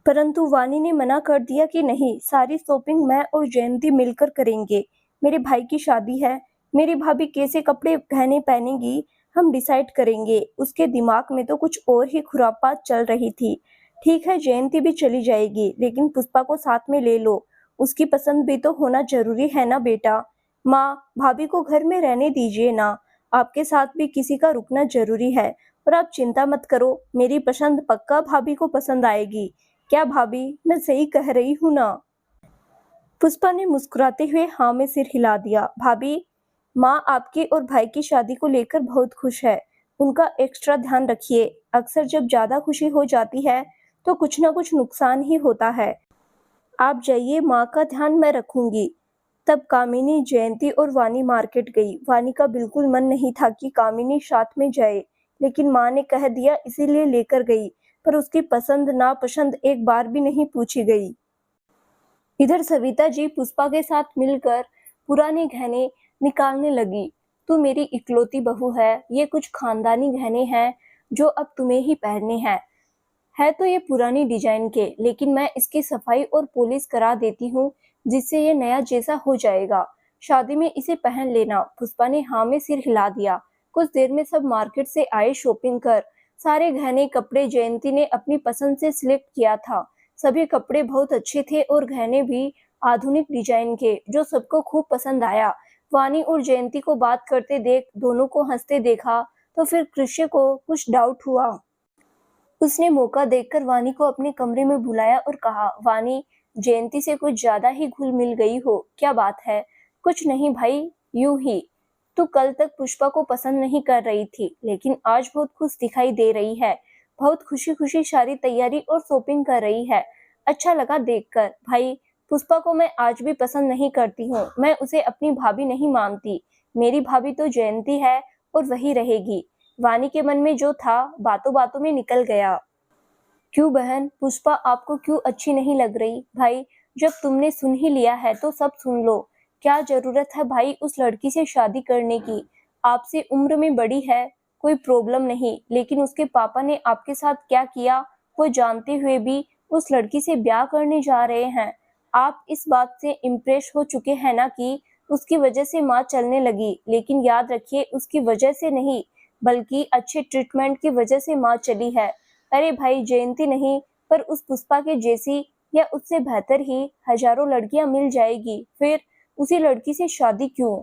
परंतु वानी ने मना कर दिया कि नहीं, सारी शॉपिंग मैं और जयंती मिलकर करेंगे। मेरे भाई की शादी है, मेरी भाभी कैसे कपड़े गहने पहनेगी हम डिसाइड करेंगे। उसके दिमाग में तो कुछ और ही खुरापात चल रही थी। ठीक है, जयंती भी चली जाएगी, लेकिन पुष्पा को साथ में ले लो। उसकी पसंद भी तो होना जरूरी है ना बेटा। माँ, भाभी को घर में रहने दीजिए ना, आपके साथ भी किसी का रुकना जरूरी है। और आप चिंता मत करो, मेरी पसंद पक्का भाभी को पसंद आएगी। क्या भाभी, मैं सही कह रही हूँ ना। पुष्पा ने मुस्कुराते हुए हाँ में सिर हिला दिया। भाभी, माँ आपके और भाई की शादी को लेकर बहुत खुश है। उनका एक्स्ट्रा ध्यान रखिए। अक्सर जब ज्यादा खुशी हो जाती है तो कुछ ना कुछ नुकसान ही होता है। आप जाइए, माँ का ध्यान मैं रखूंगी। तब कामिनी, जयंती और वानी मार्केट गई। वानी का बिल्कुल मन नहीं था कि कामिनी साथ में जाए, लेकिन माँ ने कह दिया इसीलिए लेकर गई। पर उसकी पसंद नापसंद एक बार भी नहीं पूछी गई। इधर सविता जी पुष्पा के साथ मिलकर पुराने गहने निकालने लगी। तू मेरी इकलौती बहू है, ये कुछ खानदानी गहने हैं जो अब तुम्हें ही पहनने हैं। है तो ये पुरानी डिजाइन के, लेकिन मैं इसकी सफाई और पॉलिश करा देती हूँ, जिससे ये नया जैसा हो जाएगा। शादी में इसे पहन लेना। पुष्पा ने हाँ में सिर हिला दिया। कुछ देर में सब मार्केट से आए शॉपिंग कर। सारे गहने कपड़े जयंती ने अपनी पसंद से सिलेक्ट किया था। सभी कपड़े बहुत अच्छे थे और गहने भी आधुनिक डिजाइन के, जो सबको खूब पसंद आया। वानी और जयंती को बात करते देख दोनों को हंसते देखा तो फिर कृष्ण को कुछ डाउट हुआ। उसने मौका देखकर वानी को अपने कमरे में बुलाया और कहा, वानी, जयंती से कुछ ज्यादा ही घुल मिल गई हो, क्या बात है। कुछ नहीं भाई, यूं ही। तू कल तक पुष्पा को पसंद नहीं कर रही थी, लेकिन आज बहुत खुश दिखाई दे रही है। बहुत खुशी खुशी सारी तैयारी और शॉपिंग कर रही है। अच्छा लगा देखकर। भाई, पुष्पा को मैं आज भी पसंद नहीं करती हूँ। मैं उसे अपनी भाभी नहीं मानती। मेरी भाभी तो जयंती है और वही रहेगी। वानी के मन में जो था बातों बातों में निकल गया। क्यों बहन, पुष्पा आपको क्यों अच्छी नहीं लग रही। भाई, जब तुमने सुन ही लिया है तो सब सुन लो। क्या जरूरत है भाई उस लड़की से शादी करने की। आपसे उम्र में बड़ी है, कोई प्रॉब्लम नहीं, लेकिन उसके पापा ने आपके साथ क्या किया वो जानते हुए भी उस लड़की से ब्याह करने जा रहे हैं। आप इस बात से इम्प्रेस हो चुके हैं ना कि उसकी वजह से माँ चलने लगी, लेकिन याद रखिए उसकी वजह से नहीं, बल्कि अच्छे ट्रीटमेंट की वजह से माँ चली है। अरे भाई, जयंती नहीं पर उस पुष्पा के जैसी या उससे बेहतर ही हजारों लड़कियां मिल जाएगी, फिर उसी लड़की से शादी क्यों।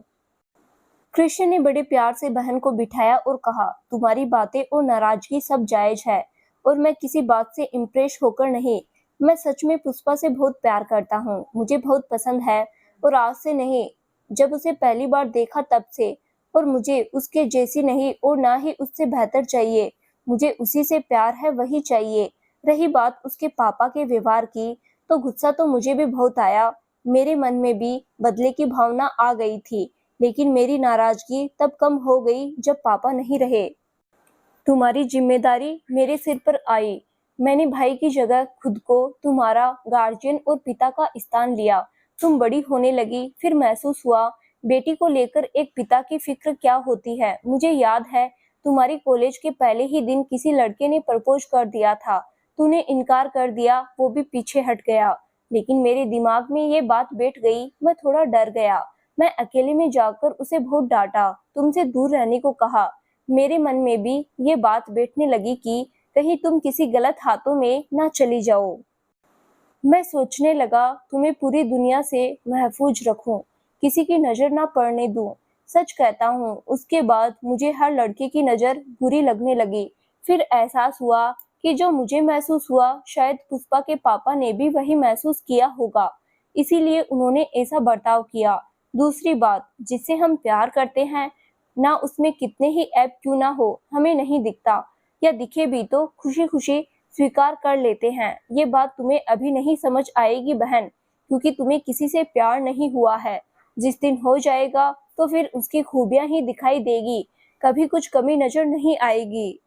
कृष्ण ने बड़े प्यार से बहन को बिठाया और कहा, तुम्हारी बातें और नाराजगी सब जायज है, और मैं किसी बात से इम्प्रेस होकर नहीं। मैं सच में पुष्पा से बहुत प्यार करता हूँ, मुझे बहुत पसंद है। और आज से नहीं, जब उसे पहली बार देखा तब से। और मुझे उसके जैसी नहीं और ना ही उससे बेहतर चाहिए। मुझे उसी से प्यार है, वही चाहिए। रही बात उसके पापा के व्यवहार की, तो गुस्सा तो मुझे भी बहुत आया। मेरे मन में भी बदले की भावना आ गई थी, लेकिन मेरी नाराजगी तब कम हो गई जब पापा नहीं रहे। तुम्हारी जिम्मेदारी मेरे सिर पर आई। मैंने भाई की जगह खुद को तुम्हारा गार्जियन और पिता का स्थान लिया। तुम बड़ी होने लगी, फिर महसूस हुआ बेटी को लेकर एक पिता की फिक्र क्या होती है। मुझे याद है तुम्हारी कॉलेज के पहले ही दिन किसी लड़के ने प्रपोज कर दिया था। तूने इनकार कर दिया, वो भी पीछे हट गया। लेकिन मेरे दिमाग में ये बात बैठ गई, मैं थोड़ा डर गया। मैं अकेले में जाकर उसे बहुत डांटा, तुमसे दूर रहने को कहा। मेरे मन में भी ये बात बैठने लगी कि कहीं तुम किसी गलत हाथों में ना चली जाओ। मैं सोचने लगा तुम्हें पूरी दुनिया से महफूज रखूं, किसी की नजर ना पड़ने दूं। सच कहता हूँ, उसके बाद मुझे हर लड़के की नजर बुरी लगने लगी। फिर एहसास हुआ कि जो मुझे महसूस हुआ, शायद पुष्पा के पापा ने भी वही महसूस किया होगा, इसीलिए उन्होंने ऐसा बर्ताव किया। दूसरी बात, जिससे हम प्यार करते हैं ना, उसमें कितने ही ऐप क्यों ना हो, हमें नहीं दिखता, या दिखे भी तो खुशी खुशी स्वीकार कर लेते हैं। ये बात तुम्हें अभी नहीं समझ आएगी बहन, क्योंकि तुम्हें किसी से प्यार नहीं हुआ है। जिस दिन हो जाएगा तो फिर उसकी खूबियां ही दिखाई देगी, कभी कुछ कमी नजर नहीं आएगी।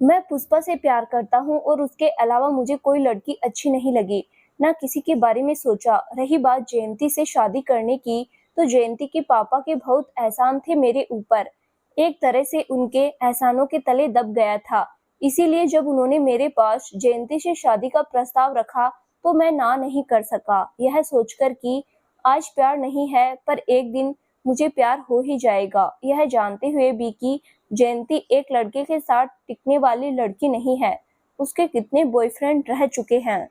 मैं पुष्पा से प्यार करता हूँ और उसके अलावा मुझे कोई लड़की अच्छी नहीं लगी, ना किसी के बारे में सोचा। रही बात जयंती से शादी करने की, तो जयंती के पापा के बहुत एहसान थे मेरे ऊपर। एक तरह से उनके एहसानों के तले दब गया था। इसीलिए जब उन्होंने मेरे पास जयंती से शादी का प्रस्ताव रखा, तो मैं ना नहीं कर सका, यह सोचकर कि आज प्यार नहीं है पर एक दिन मुझे प्यार हो ही जाएगा, यह जानते हुए भी कि जयंती एक लड़के के साथ टिकने वाली लड़की नहीं है। उसके कितने बॉयफ्रेंड रह चुके हैं।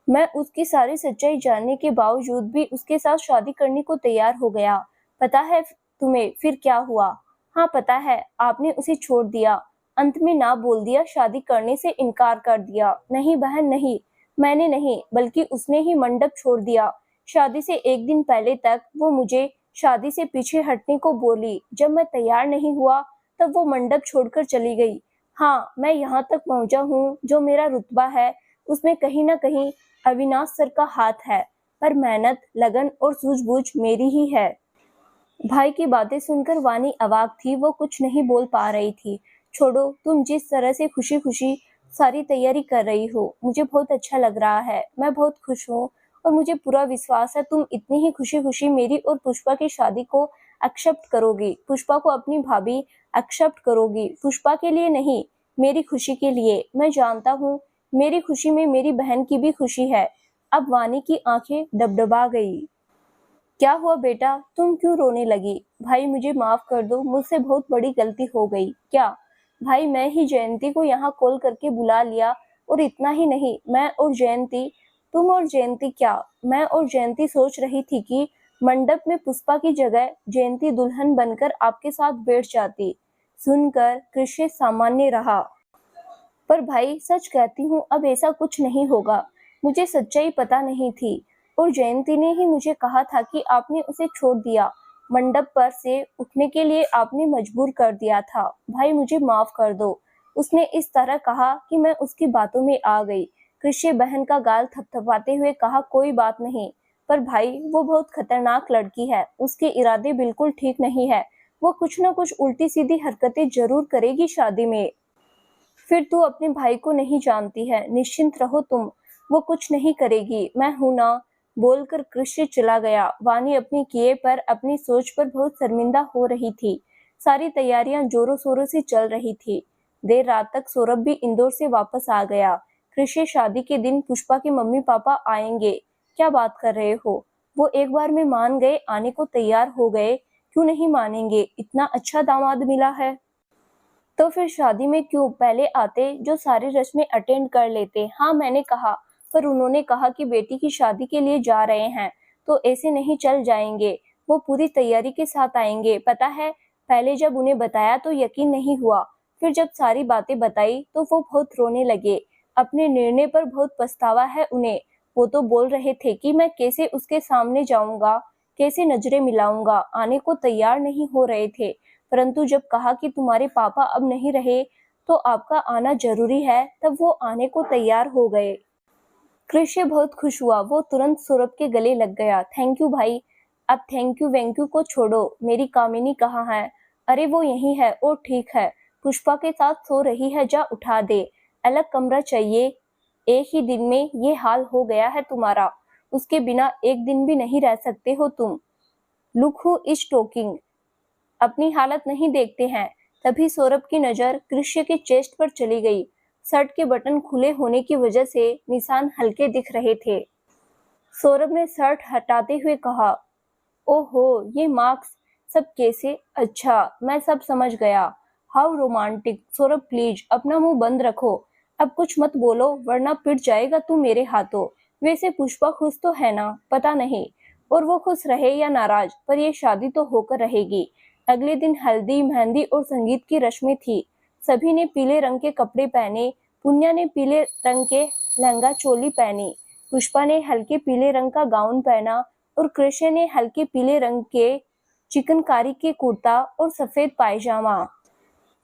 मैं उसकी सारी सच्चाई जानने के बावजूद भी उसके साथ शादी करने को तैयार हो गया। पता है तुम्हें फिर क्या हुआ? हाँ पता है, आपने उसे छोड़ दिया। अंत में ना बोल दिया, शादी करने से इनकार कर दिया। नहीं बहन नहीं, मैंने नहीं, बल्कि उसने ही मंडप छोड़ दिया। शादी से एक दिन पहले तक वो मुझे शादी से पीछे हटने को बोली। जब मैं तैयार नहीं हुआ तब वो मंडप छोड़कर चली गई। हाँ, मैं यहाँ तक पहुँचा हूँ, जो मेरा रुतबा है उसमें कहीं ना कहीं अविनाश सर का हाथ है, पर मेहनत, लगन और सूझबूझ मेरी ही है। भाई की बातें सुनकर वानी अवाक थी, वो कुछ नहीं बोल पा रही थी। छोड़ो, तुम जिस तरह से खुशी खुशी सारी तैयारी कर रही हो, मुझे बहुत अच्छा लग रहा है। मैं बहुत खुश हूँ और मुझे पूरा विश्वास है तुम इतनी ही खुशी खुशी मेरी और पुष्पा की शादी को एक्सेप्ट करोगी, पुष्पा को अपनी भाभी एक्सेप्ट करोगी। पुष्पा के लिए नहीं, मेरी खुशी के लिए। मैं जानता हूँ मेरी खुशी में मेरी बहन की भी खुशी है। अब वानी की आंखें डबडबा गई। क्या हुआ बेटा, तुम क्यों रोने लगी? भाई मुझे माफ कर दो, मुझसे बहुत बड़ी गलती हो गई। क्या? भाई मैं ही जयंती को यहाँ कॉल करके बुला लिया, और इतना ही नहीं, मैं और जयंती, तुम और जयंती क्या, मैं और जयंती सोच रही थी कि मंडप में पुष्पा की जगह जयंती दुल्हन बनकर आपके साथ बैठ जाती। सुनकर कृष्ण सामान्य रहा। पर भाई सच कहती हूँ, अब ऐसा कुछ नहीं होगा। मुझे सच्चाई पता नहीं थी, और जयंती ने ही मुझे कहा था कि आपने उसे छोड़ दिया। मंडप पर से उठने के लिए आपने मजबूर कर दिया था। भाई मुझे माफ कर दो। उसने इस तरह कहा कि मैं उसकी बातों में आ गई। कृष्ण बहन का गाल थपथपाते हुए कहा, कोई बात नहीं, पर भाई वो बहुत खतरनाक लड़की है, उसके इरादे बिल्कुल ठीक नहीं है। वो कुछ न कुछ उल्टी सीधी हरकतें जरूर करेगी शादी में। फिर तू अपने भाई को नहीं जानती है, निश्चिंत रहो तुम, वो कुछ नहीं करेगी, मैं हूं ना। बोलकर कृष्ण चला गया। वानी अपने किए पर, अपनी सोच पर बहुत शर्मिंदा हो रही थी। सारी तैयारियां जोरों शोरों से चल रही थी। देर रात तक सौरभ भी इंदौर से वापस आ गया। कृष्ण शादी के दिन पुष्पा के मम्मी पापा आएंगे। क्या बात कर रहे हो? वो एक बार में मान गए, आने को तैयार हो गए। क्यों नहीं मानेंगे, इतना अच्छा दामाद मिला है। तो फिर शादी में क्यों पहले आते, जो सारी रस्में अटेंड कर लेते। हाँ मैंने कहा, पर उन्होंने कहा कि बेटी की शादी के लिए जा रहे हैं, तो ऐसे नहीं चल जाएंगे। वो पूरी तैयारी के साथ आएंगे। पता है, पहले जब उन्हें बताया तो यकीन नहीं हुआ, फिर जब सारी बातें बताई तो वो बहुत रोने लगे। अपने निर्णय पर बहुत पछतावा है उन्हें। वो तो बोल रहे थे कि मैं कैसे उसके सामने जाऊंगा, कैसे नजरें मिलाऊंगा, आने को तैयार नहीं हो रहे थे। परंतु जब कहा कि तुम्हारे पापा अब नहीं रहे, तो आपका आना जरूरी है। तब वो आने को तैयार हो गए। कृष्य बहुत खुश हुआ। वो तुरंत सौरभ के गले लग गया। थैंक यू भाई। अब थैंक यू वेंक्यू को छोड़ो, मेरी कामिनी कहाँ है? अरे वो यही है। ओ ठीक है, पुष्पा के साथ सो रही है, जा उठा दे। अलग कमरा चाहिए। एक ही दिन में ये हाल हो गया है तुम्हारा। उसके बिना एक दिन भी नहीं रह सकते हो तुम। Look who is talking. अपनी हालत नहीं देखते हैं। तभी सौरभ की नजर कृष्य के चेस्ट पर चली गई। शर्ट के बटन खुले होने की वजह से निशान हल्के दिख रहे थे। सौरभ ने शर्ट हटाते हुए कहा, ओहो ये मार्क्स सब कैसे? अच्छा मैं सब समझ गया। How romantic. सौरभ प्लीज अपना मुंह बंद रखो। अब कुछ मत बोलो वरना पिट जाएगा तू मेरे हाथों। वैसे पुष्पा खुश तो है ना? पता नहीं। और वो खुश रहे या नाराज, पर ये शादी तो होकर रहेगी। अगले दिन हल्दी मेहंदी और संगीत की रस्में थी। सभी ने पीले रंग के कपड़े पहने। पुन्या ने पीले रंग के लहंगा चोली पहनी। पुष्पा ने हल्के पीले रंग का गाउन पहना और कृष्ण ने हल्के पीले रंग के चिकनकारी के कुर्ता और सफेद पायजामा।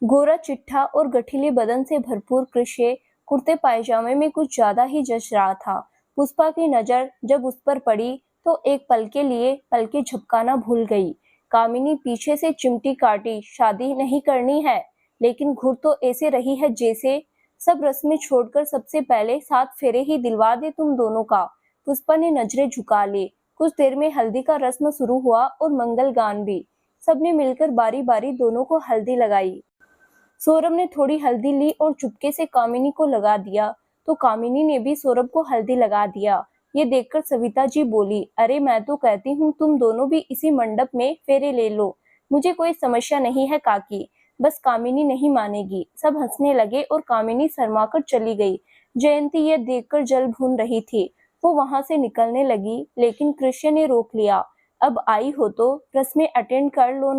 गोरा चिट्ठा और गठीले बदन से भरपूर कृष्ण कुर्ते पायजामे में कुछ ज्यादा ही जच रहा था। पुष्पा की नजर जब उस पर पड़ी तो एक पल के लिए पलके झपकाना भूल गई। कामिनी पीछे से चिमटी काटी। शादी नहीं करनी है, लेकिन घुर तो ऐसे रही है जैसे सब रस्में छोड़कर सबसे पहले 7 फेरे ही दिलवा दे तुम दोनों का। पुष्पा ने नजरें झुका ली। कुछ देर में हल्दी का रस्म शुरू हुआ और मंगल गान भी। सबने मिलकर बारी बारी दोनों को हल्दी लगाई। सौरभ ने थोड़ी हल्दी ली और चुपके से कामिनी को लगा दिया, तो कामिनी ने भी सौरभ को हल्दी लगा दिया। ये देखकर सविता जी बोली, अरे मैं तो कहती हूँ तुम दोनों भी इसी मंडप में फेरे ले लो। मुझे कोई समस्या नहीं है काकी, बस कामिनी नहीं मानेगी। सब हंसने लगे और कामिनी शर्माकर चली गई। जयंती यह देखकर जल भून रही थी। वो वहां से निकलने लगी, लेकिन कृष्ण ने रोक लिया। अब आई हो तो रस्में अटेंड कर लो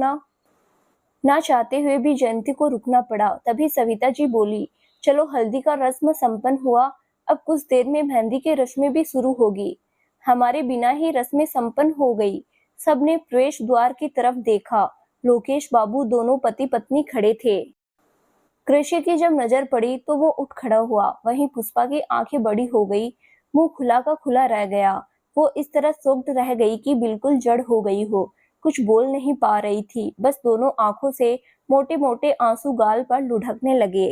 ना चाहते हुए भी जयंती को रुकना पड़ा। तभी सविता जी बोली, चलो हल्दी का रस्म संपन्न हुआ, अब कुछ देर में मेहंदी की रस्में भी शुरू होगी। हमारे बिना ही रस्में संपन्न हो गई। सबने प्रवेश द्वार की तरफ देखा। लोकेश बाबू दोनों पति पत्नी खड़े थे। कृषि की जब नजर पड़ी तो वो उठ खड़ा हुआ। वहीं पुष्पा की आंखें बड़ी हो गई, मुंह खुला का खुला रह गया। वो इस तरह शॉक्ड रह गई कि बिल्कुल जड़ हो गई हो। कुछ बोल नहीं पा रही थी, बस दोनों आंखों से मोटे मोटे आंसू गाल पर लुढ़कने लगे।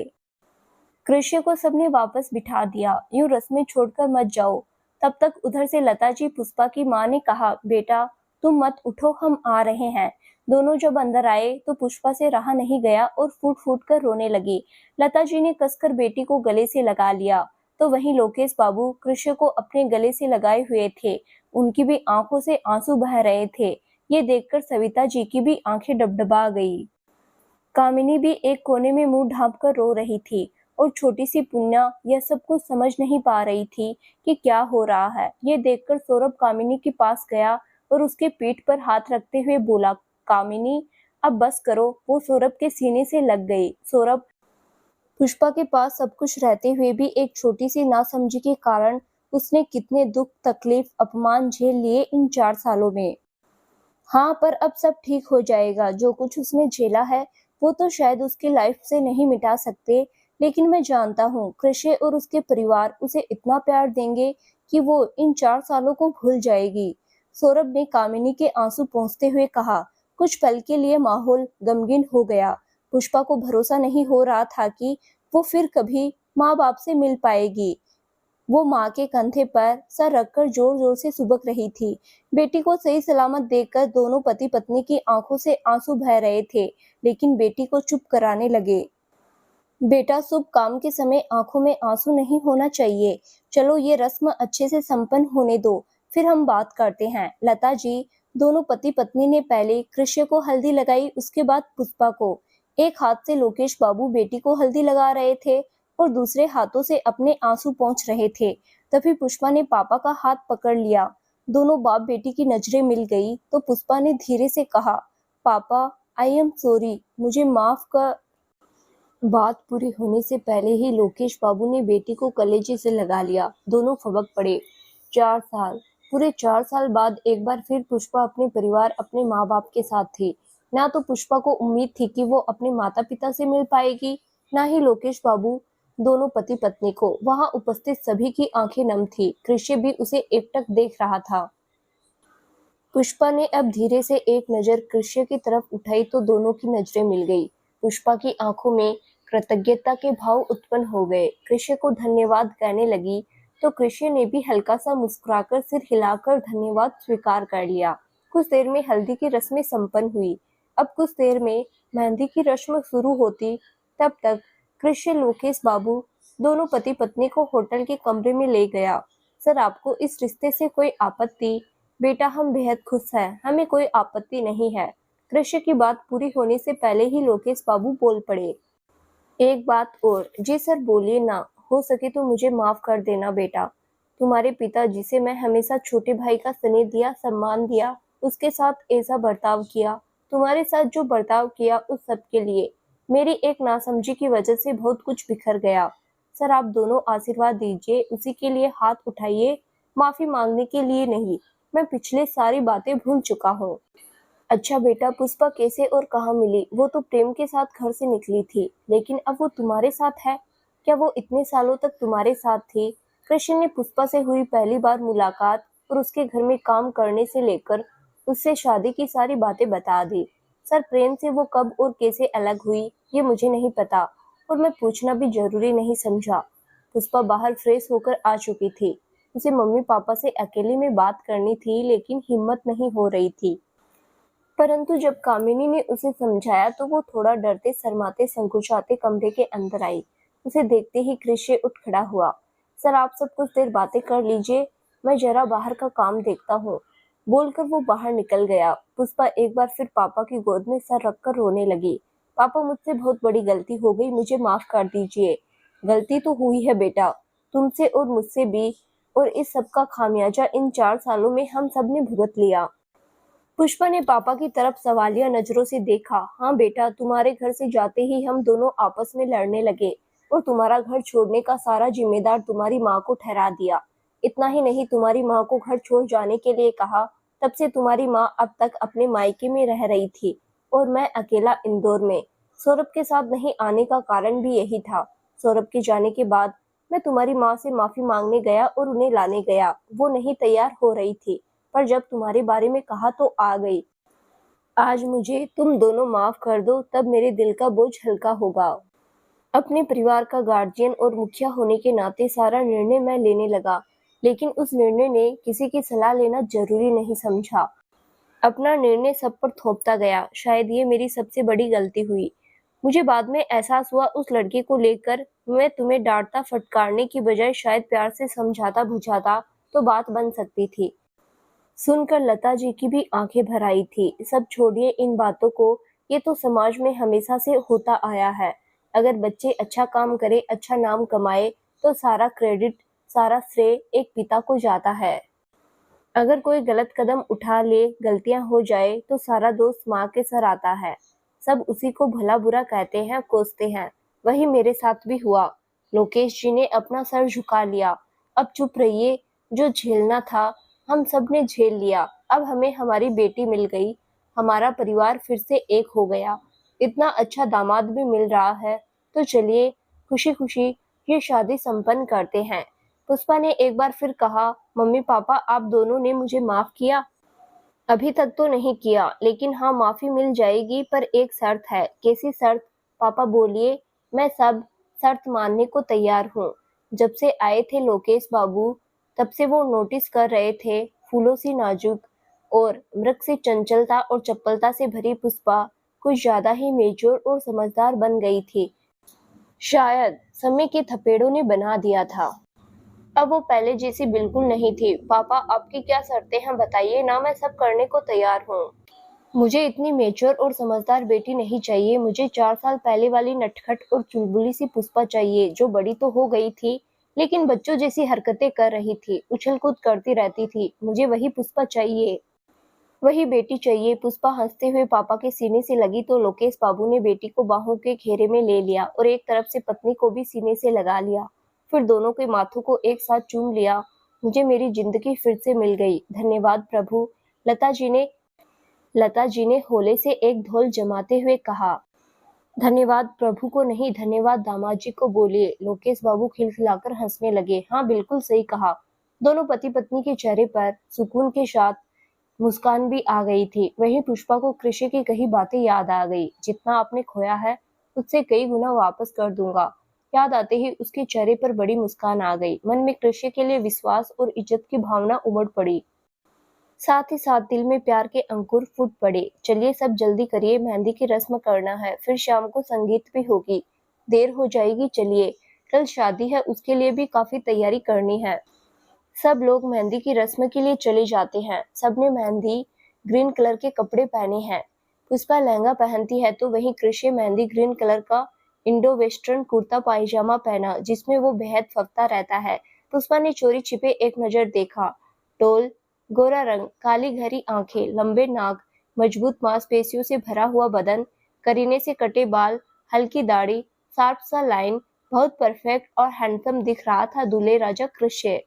कृष्य को सबने वापस बिठा दिया। यूं रस्में छोड़कर मत जाओ। तब तक उधर से लता जी पुष्पा की माँ ने कहा, बेटा तुम मत उठो, हम आ रहे हैं। दोनों जब अंदर आए तो पुष्पा से रहा नहीं गया और फूट फूट कर रोने लगी। लता जी ने कसकर बेटी को गले से लगा लिया, तो वहीं लोकेश बाबू कृष्य को अपने गले से लगाए हुए थे। उनकी भी आंखों से आंसू बह रहे थे। ये देखकर सविता जी की भी आंखें डबडबा गई। कामिनी भी एक कोने में मुंह ढांप कर रो रही थी और छोटी सी पुन्या यह सब कुछ समझ नहीं पा रही थी कि क्या हो रहा है। ये देखकर सौरभ कामिनी के पास गया और उसके पीठ पर हाथ रखते हुए बोला, कामिनी अब बस करो। वो सौरभ के सीने से लग गई। सौरभ पुष्पा के पास सब कुछ रहते हुए भी एक छोटी सी नासमझी के कारण उसने कितने दुख तकलीफ अपमान झेल लिए इन 4 सालों में। हाँ, पर अब सब ठीक हो जाएगा। जो कुछ उसने झेला है वो तो शायद उसकी लाइफ से नहीं मिटा सकते, लेकिन मैं जानता हूँ कृषि और उसके परिवार उसे इतना प्यार देंगे कि वो इन 4 सालों को भूल जाएगी। सौरभ ने कामिनी के आंसू पोंछते हुए कहा। कुछ पल के लिए माहौल गमगीन हो गया। पुष्पा को भरोसा नहीं हो रहा था कि वो फिर कभी माँ बाप से मिल पाएगी। वो माँ के कंधे पर सर रखकर जोर जोर से सुबक रही थी। बेटी को सही सलामत देखकर दोनों पति पत्नी की आंखों से आंसू बह रहे थे, लेकिन बेटी को चुप कराने लगे। बेटा, शुभ काम के समय आंखों में आंसू नहीं होना चाहिए। चलो ये रस्म अच्छे से संपन्न होने दो, फिर हम बात करते हैं। लता जी, दोनों पति पत्नी ने पहले कृष्य को हल्दी लगाई, उसके बाद पुष्पा को। एक हाथ से लोकेश बाबू बेटी को हल्दी लगा रहे थे और दूसरे हाथों से अपने आंसू पोंछ रहे थे। तभी पुष्पा ने पापा का हाथ पकड़ लिया। दोनों बाप बेटी की नजरें मिल गई तो पुष्पा ने धीरे से कहा, पापा आई एम सॉरी, मुझे माफ कर। बात पूरी होने से पहले ही लोकेश बाबू ने बेटी को कलेजे से लगा लिया। दोनों फबक पड़े। 4 साल, पूरे 4 साल बाद एक बार फिर पुष्पा अपने परिवार अपने माँ बाप के साथ थी। ना तो पुष्पा को उम्मीद थी कि वो अपने माता पिता से मिल पाएगी, ना ही लोकेश बाबू दोनों पति पत्नी को। वहां उपस्थित सभी की आंखें नम थी। कृष्य भी उसे एकटक देख रहा था। पुष्पा ने अब धीरे से एक नजर कृष्य की तरफ उठाई तो दोनों की नजरें मिल गई। पुष्पा की आंखों में कृतज्ञता के भाव उत्पन्न हो गए। कृष्य को धन्यवाद कहने लगी तो कृष्य ने भी हल्का सा मुस्कुराकर सिर हिलाकर धन्यवाद स्वीकार कर लिया। कुछ देर में हल्दी की रस्में संपन्न हुई। अब कुछ देर में मेहंदी की रस्म शुरू होती। तब तक कृष्य लोकेश बाबू दोनों पति पत्नी को होटल के कमरे में ले गया। सर, आपको इस रिश्ते से कोई आपत्ति? बेटा, हम बेहद खुश हैं, हमें कोई आपत्ति नहीं है। कृष्य की बात पूरी होने से पहले ही लोकेश बाबू बोल पड़े। एक बात और। जी सर, बोलिए ना। हो सके तो मुझे माफ कर देना बेटा। तुम्हारे पिता जिसे मैं हमेशा छोटे भाई का स्नेह दिया, सम्मान दिया, उसके साथ ऐसा बर्ताव किया, तुम्हारे साथ जो बर्ताव किया, उस सब के लिए मेरी एक नासमझी की वजह से बहुत कुछ बिखर गया। सर, आप दोनों आशीर्वाद दीजिए, उसी के लिए हाथ उठाइए, माफी मांगने के लिए नहीं। मैं पिछले सारी बातें भूल चुका हूँ। अच्छा बेटा, पुष्पा कैसे और कहाँ मिली? वो तो प्रेम के साथ घर से निकली थी, लेकिन अब वो तुम्हारे साथ है। क्या वो इतने सालों तक तुम्हारे साथ थी? कृष्ण ने पुष्पा से हुई पहली बार मुलाकात और उसके घर में काम करने से लेकर उससे शादी की सारी बातें बता दी। सर, प्रेम से वो कब और कैसे अलग हुई ये मुझे नहीं पता, और मैं पूछना भी जरूरी नहीं समझा। पुष्पा बाहर फ्रेश होकर आ चुकी थी। उसे मम्मी पापा से अकेले में बात करनी थी, लेकिन हिम्मत नहीं हो रही थी। परंतु जब कामिनी ने उसे समझाया तो वो थोड़ा डरते शर्माते संकुचाते कमरे के अंदर आई। उसे देखते ही कृष्य उठ खड़ा हुआ। सर, आप सब कुछ देर बातें कर लीजिए, मैं जरा बाहर का काम देखता हूँ, बोलकर वो बाहर निकल गया। पुष्पा एक बार फिर पापा की गोद में सर रखकर रोने लगी। पापा, मुझसे बहुत बड़ी गलती हो गई, मुझे माफ कर दीजिए। गलती तो हुई है बेटा, तुमसे और मुझसे भी, और इस सब का खामियाजा इन 4 सालों में हम सब ने भुगत लिया। पुष्पा ने पापा की तरफ सवालिया नजरों से देखा। हाँ बेटा, तुम्हारे घर से जाते ही हम दोनों आपस में लड़ने लगे और तुम्हारा घर छोड़ने का सारा जिम्मेदार तुम्हारी माँ को ठहरा दिया। इतना ही नहीं, तुम्हारी माँ को घर छोड़ जाने के लिए कहा। तब से तुम्हारी माँ अब तक अपने मायके में रह रही थी और मैं अकेला इंदौर में। सौरभ के साथ नहीं आने का कारण भी यही था। सौरभ के जाने के बाद मैं तुम्हारी माँ से माफी मांगने गया और उन्हें लाने गया। वो नहीं तैयार हो रही थी, पर जब तुम्हारे बारे में कहा तो आ गई। आज मुझे तुम दोनों माफ कर दो, तब मेरे दिल का बोझ हल्का होगा। अपने परिवार का गार्जियन और मुखिया होने के नाते सारा निर्णय मैं लेने लगा, लेकिन उस निर्णय ने किसी की सलाह लेना जरूरी नहीं समझा। अपना निर्णय सब पर थोपता गया। शायद ये मेरी सबसे बड़ी गलती हुई। मुझे बाद में एहसास हुआ, उस लड़के को लेकर मैं तुम्हें डांटता फटकारने की बजाय शायद प्यार से समझाता बुझाता तो बात बन सकती थी। सुनकर लता जी की भी आंखें भर आई थी। सब छोड़िए इन बातों को, ये तो समाज में हमेशा से होता आया है। अगर बच्चे अच्छा काम करे, अच्छा नाम कमाए, तो सारा क्रेडिट, सारा श्रेय एक पिता को जाता है। अगर कोई गलत कदम उठा ले, गलतियां हो जाए, तो सारा दोष माँ के सर आता है। सब उसी को भला बुरा कहते हैं, कोसते हैं। वही मेरे साथ भी हुआ। लोकेश जी ने अपना सर झुका लिया। अब चुप रहिए, जो झेलना था हम सब ने झेल लिया। अब हमें हमारी बेटी मिल गई, हमारा परिवार फिर से एक हो गया। इतना अच्छा दामाद भी मिल रहा है, तो चलिए खुशी खुशी ये शादी संपन्न करते हैं। पुष्पा ने एक बार फिर कहा, मम्मी पापा, आप दोनों ने मुझे माफ किया? अभी तक तो नहीं किया, लेकिन हाँ, माफी मिल जाएगी, पर एक शर्त है। कैसी शर्त? पापा बोलिए। मैं सब शर्त मानने को तैयार हूँ। जब से आए थे लोकेश बाबू, तब से वो नोटिस कर रहे थे। फूलों सी नाजुक और मृग से चंचलता और चपलता से भरी पुष्पा कुछ ज्यादा ही मेच्योर और समझदार बन गई थी। शायद समय के थपेड़ों ने बना दिया था। अब वो पहले जैसी बिल्कुल नहीं थी। पापा, आपकी क्या शर्तें हैं बताइए ना, मैं सब करने को तैयार हूँ। मुझे इतनी मेच्योर और समझदार बेटी नहीं चाहिए। मुझे 4 साल पहले वाली नटखट और चुलबुली सी पुष्पा चाहिए, जो बड़ी तो हो गई थी, लेकिन बच्चों जैसी हरकतें कर रही थी, उछल कूद करती रहती थी। मुझे वही पुष्पा चाहिए, वही बेटी चाहिए। पुष्पा हंसते हुए पापा के सीने से लगी तो लोकेश बाबू ने बेटी को बाहों के घेरे में ले लिया और एक तरफ से पत्नी को भी सीने से लगा लिया। फिर दोनों के माथों को एक साथ चूम लिया। मुझे मेरी जिंदगी फिर से मिल गई, धन्यवाद प्रभु। लता जी ने लता जी ने होले से एक ढोल जमाते हुए कहा। धन्यवाद प्रभु को नहीं, धन्यवाद दामाद जी को बोलिए। लोकेश बाबू खिलखिलाकर हंसने लगे। हाँ, बिल्कुल सही कहा। दोनों पति पत्नी के चेहरे पर सुकून के साथ मुस्कान भी आ गई थी। वहीं पुष्पा को कृषि की कही बातें याद आ गई। जितना आपने खोया है उससे कई गुना वापस कर दूंगा। याद आते ही उसके चेहरे पर बड़ी मुस्कान आ गई। मन में कृषि के लिए विश्वास और इज्जत की भावना उमड़ पड़ी। साथ ही साथ दिल में प्यार के अंकुर फूट पड़े। चलिए सब जल्दी करिए, मेहंदी की रस्म करना है, फिर शाम को संगीत भी होगी। देर हो जाएगी, चलिए। कल शादी है, उसके लिए भी काफी तैयारी करनी है। सब लोग मेहंदी की रस्म के लिए चले जाते हैं। सबने मेहंदी ग्रीन कलर के कपड़े पहने हैं। पुष्पा लहंगा पहनती है तो वहीं कृषि मेहंदी ग्रीन कलर का इंडो वेस्टर्न कुर्ता पायजामा पहना, जिसमें वो बेहद फपता रहता है। पुष्पा ने चोरी छिपे एक नजर देखा। टोल, गोरा रंग, काली घरी आंखें, लंबे नाक, मजबूत मांसपेशियों से भरा हुआ बदन, करीने से कटे बाल, हल्की दाढ़ी, शार्प सा लाइन, बहुत परफेक्ट और हैंडसम दिख रहा था दूल्हे राजा कृष्य।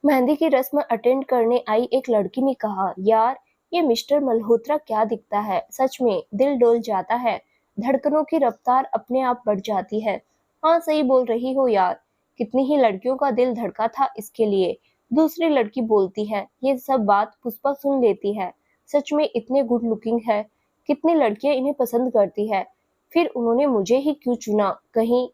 मेहंदी की रस्म अटेंड करने आई एक लड़की ने कहा, यार ये मिस्टर मल्होत्रा क्या दिखता है, सच में दिल डोल जाता है। धड़कनों की रफ्तार अपने आप बढ़ जाती है। हाँ सही बोल रही हो यार, कितनी ही लड़कियों का दिल धड़का था इसके लिए। दूसरी लड़की बोलती है। ये सब बात पुष्पा सुन लेती है। सच में इतने गुड लुकिंग है, कितनी लड़कियां इन्हें पसंद करती है। फिर उन्होंने मुझे ही क्यों चुना? कहीं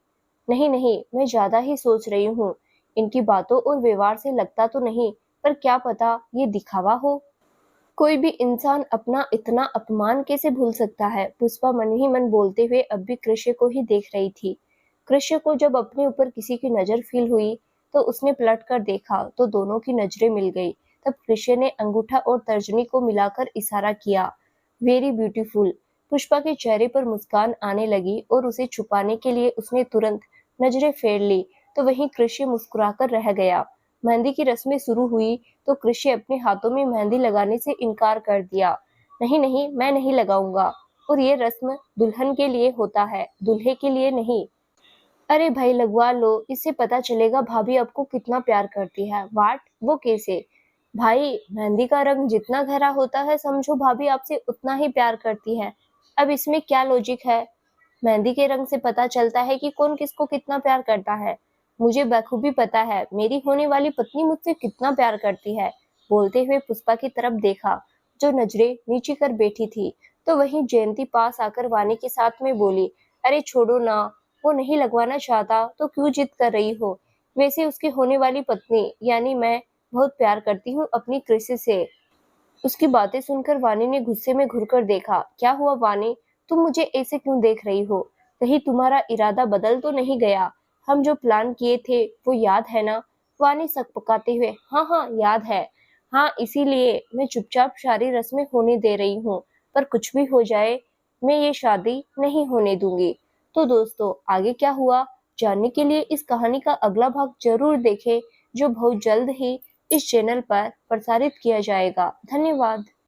नहीं नहीं, मैं ज्यादा ही सोच रही हूँ। इनकी बातों और व्यवहार से लगता तो नहीं, पर क्या पता ये दिखावा हो। कोई भी इंसान अपना इतना अपमान कैसे भूल सकता है? पुष्पा मन ही मन बोलते हुए अब भी कृष्य को ही देख रही थी। कृष्य को जब अपने ऊपर किसी की नजर फील हुई तो उसने पलट कर देखा तो दोनों की नजरें मिल गई। तब कृष्य ने अंगूठा और तर्जनी को मिलाकर इशारा किया, वेरी ब्यूटीफुल। पुष्पा के चेहरे पर मुस्कान आने लगी और उसे छुपाने के लिए उसने तुरंत नजरें फेर ली। तो वहीं कृष्य मुस्कुराकर रह गया। मेहंदी की रस्में शुरू हुई तो कृषि अपने हाथों में मेहंदी लगाने से इनकार कर दिया। नहीं नहीं, मैं नहीं लगाऊंगा, और ये रस्म दुल्हन के लिए होता है, दूल्हे के लिए नहीं। अरे भाई लगवा लो, इससे पता चलेगा भाभी आपको कितना प्यार करती है। वाट, वो कैसे? भाई मेहंदी का रंग जितना गहरा होता है समझो भाभी आपसे उतना ही प्यार करती है। अब इसमें क्या लॉजिक है? मेहंदी के रंग से पता चलता है कि कौन किसको कितना प्यार करता है। मुझे बखूबी पता है मेरी होने वाली पत्नी मुझसे कितना प्यार करती है। बोलते हुए पुष्पा की तरफ देखा जो नजरें नीचे कर बैठी थी। तो वहीं जयंती पास आकर वानी के साथ में बोली, अरे छोड़ो ना, वो नहीं लगवाना चाहता तो क्यों जिद कर रही हो? वैसे उसकी होने वाली पत्नी यानी मैं बहुत प्यार करती हूँ अपनी कृषि से। उसकी बातें सुनकर वानी ने गुस्से में घुरकर देखा। क्या हुआ वानी, तुम मुझे ऐसे क्यों देख रही हो? कहीं तुम्हारा इरादा बदल तो नहीं गया? हम जो प्लान किए थे वो याद है ना? वानी सकपकाते हुए, हाँ हाँ याद है। हाँ इसीलिए मैं चुपचाप सारी रस्में होने दे रही हूँ, पर कुछ भी हो जाए मैं ये शादी नहीं होने दूंगी। तो दोस्तों आगे क्या हुआ जानने के लिए इस कहानी का अगला भाग जरूर देखें, जो बहुत जल्द ही इस चैनल पर प्रसारित किया जाएगा। धन्यवाद।